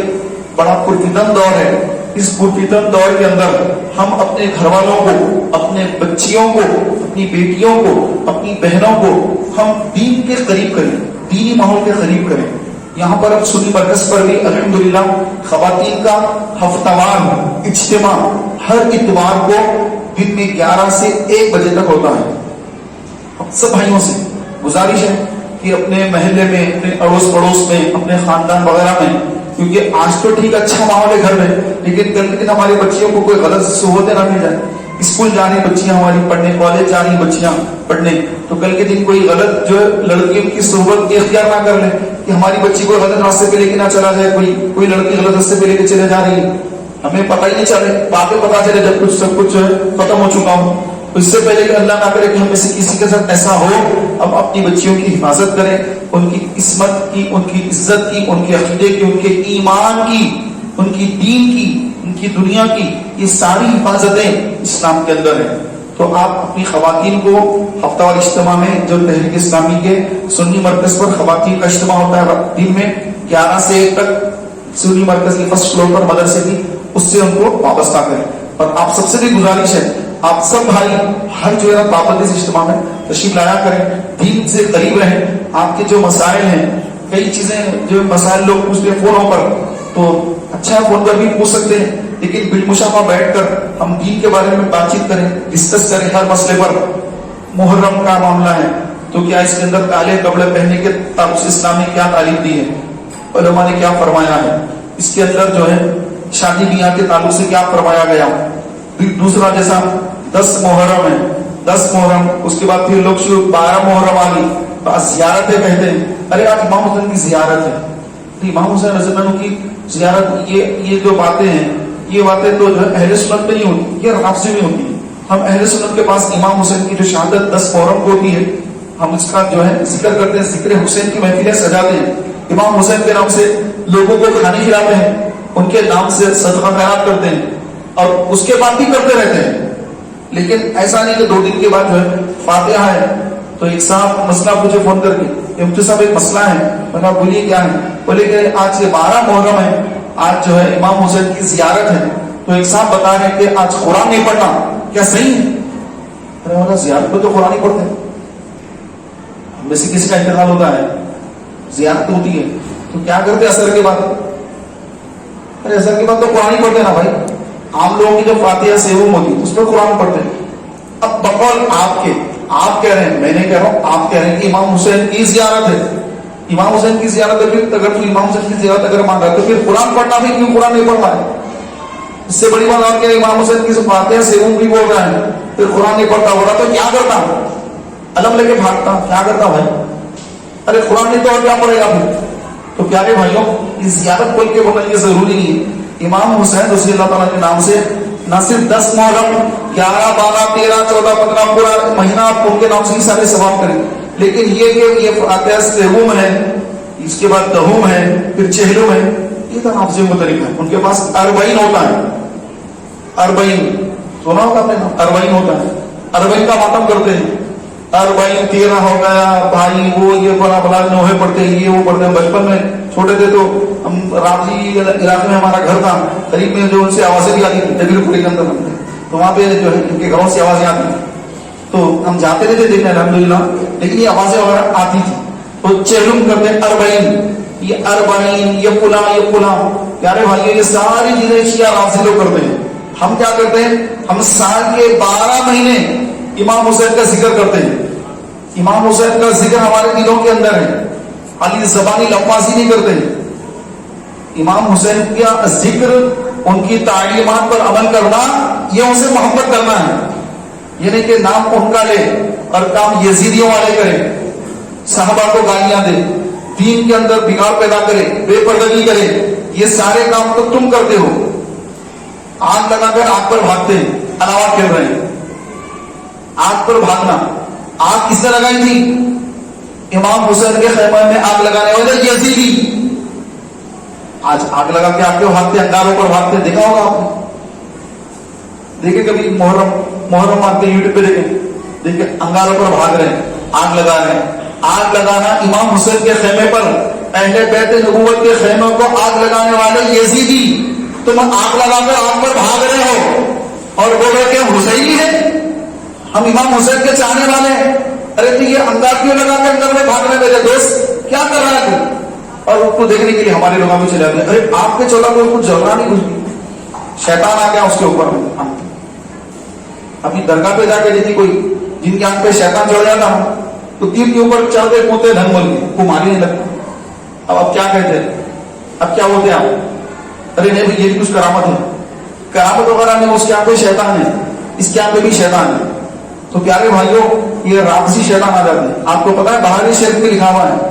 بڑا پرفتن دور ہے، اس پرفتن دور کے اندر ہم اپنے گھر والوں کو، اپنے بچیوں کو، اپنی بیٹیوں کو، اپنی بہنوں کو ہم دین کے قریب کریں، دینی ماحول کے قریب کریں۔ یہاں پر اب سنی مرکز پر بھی الحمدللہ خواتین کا ہفتہ وار اجتماع ہر اتوار کو دن میں 11 سے 1 بجے تک ہوتا ہے۔ سب بھائیوں سے گزارش ہے کہ اپنے محلے میں، اپنے اڑوس پڑوس میں، اپنے خاندان وغیرہ میں، کیونکہ آج تو ٹھیک اچھا ماحول ہے گھر میں، لیکن کل کے دن ہماری بچیوں کو کوئی غلط صحبتیں نہ مل جائے، اسکول جا رہی بچیاں ہماری پڑھنے، کالج جا رہی بچیاں پڑھنے، تو کل کے دن کوئی غلط جو لڑکیوں کی صحبت اختیار نہ کر لے کہ ہماری بچی کو غلط راستے پہ لے کے نہ چلا جائے، کوئی لڑکی غلط راستے پہ لے کے چلے جا رہی ہے، ہمیں پتہ ہی نہیں چلے، بعد میں پتہ چلے جب کچھ سب کچھ ختم ہو چکا ہوں۔ اس سے پہلے کہ اللہ نہ کرے کہ ہم سے کسی کے ساتھ ایسا ہو، اب اپنی بچیوں کی حفاظت کریں، ان کی عصمت کی، ان کی عزت کی، ان کے عقیدے کی، ان کے ایمان کی، ان کی دین کی، ان کی دنیا کی، یہ ساری حفاظتیں اسلام کے اندر ہیں۔ تو آپ اپنی خواتین کو ہفتہ وار اجتماع میں جو تحریک اسلامی کے سنی مرکز پر خواتین کا اجتماع ہوتا ہے دن میں 11 سے 1 تک سنی مرکز کی فرسٹ فلور پر مدرسے کی، اس سے ان کو وابستہ کریں۔ اور آپ سب سے بھی گزارش ہے آپ سب بھائی ہر جو ہے پابندی سے اجتماع میں تشریف لایا کریں، دین سے قریب رہیں۔ آپ کے جو مسائل ہیں، کئی چیزیں جو مسائل لوگ پوچھتے ہیں فونوں پر، تو اچھا فون پر بھی پوچھ سکتے ہیں، لیکن بالمشافہ بیٹھ کر ہم دین کے بارے میں بات چیت کریں، ڈسکس کریں ہر مسئلے پر۔ محرم کا معاملہ ہے تو کیا اس کے اندر کالے کپڑے پہننے کے تعلق سے اسلام نے کیا تعلیم دی ہے، علماء نے کیا فرمایا ہے، اس کے اندر جو ہے شادی بیاہ کے تعلق سے کیا فرمایا گیا۔ دوسرا جیسا 10 محرم ہے، 10 محرم، اس کے بعد پھر لوگ 12 محرم آ گئی، زیارتیں کہتے ہیں، ارے آج امام حسین کی زیارت ہے، امام حسین رضی اللہ عنہ کی زیارت، یہ جو باتیں ہیں، یہ باتیں تو جو ہے اہل سنت میں نہیں ہوتی، یہ رافضی میں ہوتی ہے۔ ہم اہل سنت کے پاس امام حسین کی جو شہادت 10 محرم کو ہوتی ہے، ہم اس کا جو ہے ذکر کرتے ہیں، ذکر حسین کی محفلیں سجاتے ہیں، امام حسین کے نام سے لوگوں کو کھانے کھلاتے ہیں، ان کے نام سے صدقہ خیرات کرتے ہیں، اور اس کے بعد بھی کرتے رہتے ہیں۔ لیکن ایسا نہیں کہ 2 دن کے بعد جو ہے فاتحہ ہے تو ایک صاحب مسئلہ مجھے فون کر کے مفتی صاحب ایک مسئلہ ہے، میں نے بولیے کیا ہے، بولے کہ آج 12 محرم ہے، آج جو ہے امام حسین کی زیارت ہے، تو ایک صاحب بتا رہے ہیں کہ آج قرآن نہیں پڑھنا، کیا صحیح ہے؟ ارے والا زیارت میں تو قرآن نہیں پڑھتے، ہم میں سے کسی کا انتقال ہوتا ہے، زیارت ہوتی ہے تو کیا کرتے اثر کے بعد؟ ارے اثر کے بعد تو قرآن ہی پڑھتے نا بھائی، عام لوگوں کی جو فاتحہ سیوم ہوتی ہے اس میں قرآن پڑھتے ہیں۔ اب بقول آپ کے، آپ کہہ رہے ہیں، میں نے کہہ رہا ہوں، آپ کہہ رہے ہیں کہ امام حسین کی زیارت ہے، امام حسین کی زیارت ہے، پھر اگر تو امام حسین کی زیارت اگر مان رہا ہے تو پھر قرآن پڑھنا بھی کیوں قرآن نہیں پڑھ رہا ہے؟ اس سے بڑی بات آپ کے امام حسین کی فاتحہ سیوم بھی بول رہا ہے، پھر قرآن نہیں پڑھتا ہو رہا تو کیا کرتا؟ علم لے کے بھاگتا، کیا کرتا بھائی؟ ارے قرآن نہیں تو اور کیا پڑھے گا پھر؟ تو پیارے بھائیوں، اس زیارت بول کے ہونا یہ ضروری نہیں ہے۔ امام حسین رضی اللہ تعالیٰ کے نام سے نہ صرف 10 محرم، 11، 12، 13، 14، 15 پورا مہینہ آپ ان کے نام سے ہی سارے ثواب کریں، لیکن یہ کہ یہ فاتحہ سیوم ہے، اس کے بعد دہوم ہے، پھر چہلم ہے. یہ تھا رافضیوں کا طریقہ. ان کے پاس 40 ہوتا ہے. 40 سنا ہوگا آپ نے، 40 ہوتا ہے. 40 کا ماتم کرتے ہیں. 40 13 ہو گیا بھائی، وہ یہ بڑا بڑا نوحے پڑھتے ہیں، یہ وہ پڑھتے ہیں. بچپن میں چھوٹے تھے تو ہم رافضی علاقے میں ہمارا گھر تھا، قریب میں جو ان سے آوازیں بھی آتی تھی جبیر پوری کے اندر، تو وہاں پہ جو ہے ان کے گھروں سے آوازیں آتی تھی، تو ہم جاتے رہتے دیکھنے الحمدللہ، لیکن یہ آوازیں وغیرہ آتی تھی. تو چہلم کرتے ہیں 40، یہ 40 یہ پلا یہ پلا. پیارے بھائی یہ ساری چیزیں شیعہ رافضی لوگ کرتے ہیں. ہم کیا کرتے ہیں؟ ہم سال کے 12 مہینے امام حسین کا ذکر کرتے ہیں. امام حسین کا ذکر ہمارے دلوں کے اندر ہے. خالی زبانی لفاظی نہیں کرتے. امام حسین کا ذکر، ان کی تعلیمات پر عمل کرنا، یہ ان سے محبت کرنا ہے. یہ نہیں کہ نام ان کا لے اور کام یزیدیوں والے کرے، صحابہ کو گالیاں دے، دین کے اندر بگاڑ پیدا کرے، بے پردگی کرے. یہ سارے کام تو تم کرتے ہو. آگ لگا کر آگ پر بھاگتے ہیں، علاوہ کھیل رہے ہیں. آگ پر بھاگنا، آگ کس نے لگائی تھی؟ امام حسین کے خیمے میں آگ لگانے والے یزیدی. آج آگ لگا کے آپ کے بھاگتے، انگاروں پر بھاگتے، دیکھا ہوگا آپ نے. دیکھیں کبھی محرم آپ کے یوٹیوب پہ دیکھیں انگاروں پر بھاگ رہے ہیں، آگ لگا رہے ہیں. آگ لگانا امام حسین کے خیمے پر، اہل بیت نبوت کے خیموں کو آگ لگانے والے یزیدی. تم آگ لگا کر آگ پر بھاگ رہے ہو اور بول رہے کہ ہم حسینی ہیں، ہم امام حسین کے چاہنے والے ہیں. ارے تو یہ انگار کیوں لگا کر اندر میں بھاگ رہے میرے دوست؟ کیا کر رہا ہے تو؟ اور اس کو دیکھنے کے لیے ہمارے لوگ بھی چلے آتے ہیں. ارے آپ کے چولا کو کچھ جل رہا نہیں، کچھ بھی شیطان آ گیا اس کے اوپر. اپنی درگاہ پہ جا کے دیکھی کوئی جن کے آنکھ پہ شیطان چڑھ جاتا تو تیر کے اوپر چڑھتے کودتے دھن مل کے کو ماری نہیں لگتا. اب کیا کہتے ہیں؟ اب کیا بولتے ہیں آپ؟ ارے نہیں بھائی یہ بھی کچھ کرامت ہے. کرامت وغیرہ نہیں، اس کے آنکھ پہ شیطان ہے، اس کے آنکھ پہ بھی شیطان ہے. تو پیارے بھائیوں یہ رافضی شیطان آ جاتے ہیں. آپ کو پتا ہے بہاری شریف میں لکھا ہوا ہے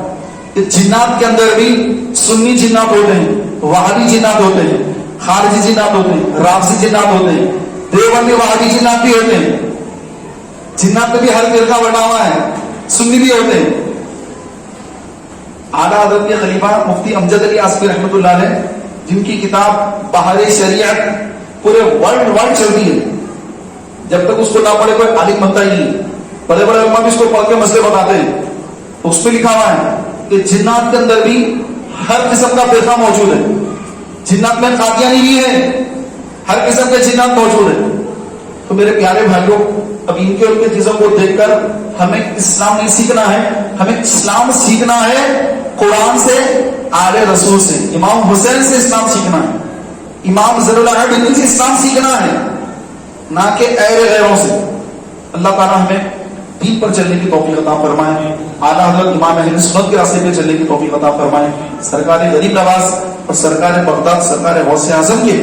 کہ جنات کے اندر بھی سنی جنات ہوتے ہیں، وہابی جنات ہوتے ہیں، خارجی جنات ہوتے ہیں، رافضی جنات ہوتے ہیں، دیوبندی وہابی جنات بھی ہوتے ہیں. جنات میں بھی ہر فرقہ بنا ہوا ہے، سنی بھی ہوتے ہیں. اعلیٰ حضرت کے خلیفہ مفتی امجد علی آصفی رحمۃ اللہ علیہ، جن کی کتاب بہار شریعت پورے ورلڈ وائڈ چلتی ہے، جب تک اس کو نہ پڑھے کوئی عالم بنتا ہی نہیں. بڑے بڑے علماء بھی اس کو پڑھ کے مسئلے بتاتے ہیں. اس پہ لکھا ہوا ہے کہ جنات کے اندر بھی ہر قسم کا فرقہ موجود ہے. جنات میں قادیانی بھی ہے، ہر قسم کے جنات موجود ہیں. تو میرے پیارے بھائیوں اب ان کے چیزوں کو دیکھ کر ہمیں اسلام نہیں سیکھنا ہے، ہمیں اسلام سیکھنا ہے قرآن سے، آل رسول سے، امام حسین سے اسلام سیکھنا ہے، امام ضر اللہ سے اسلام سیکھنا ہے، نہ کہ اہل غیروں سے. اللہ تعالیٰ ہمیں دین پر چلنے کی توفیق عطا فرمائے. اعلیٰ حضرت امام اہل سنت کے راستے پہ چلنے کی توفیق عطا فرمائے. سرکار غریب نواز اور سرکار بغداد، سرکار غوث اعظم کے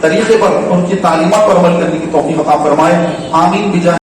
طریقے پر، ان کی تعلیمات پر عمل کرنے کی توفیق عطا فرمائے. آمین بجاہ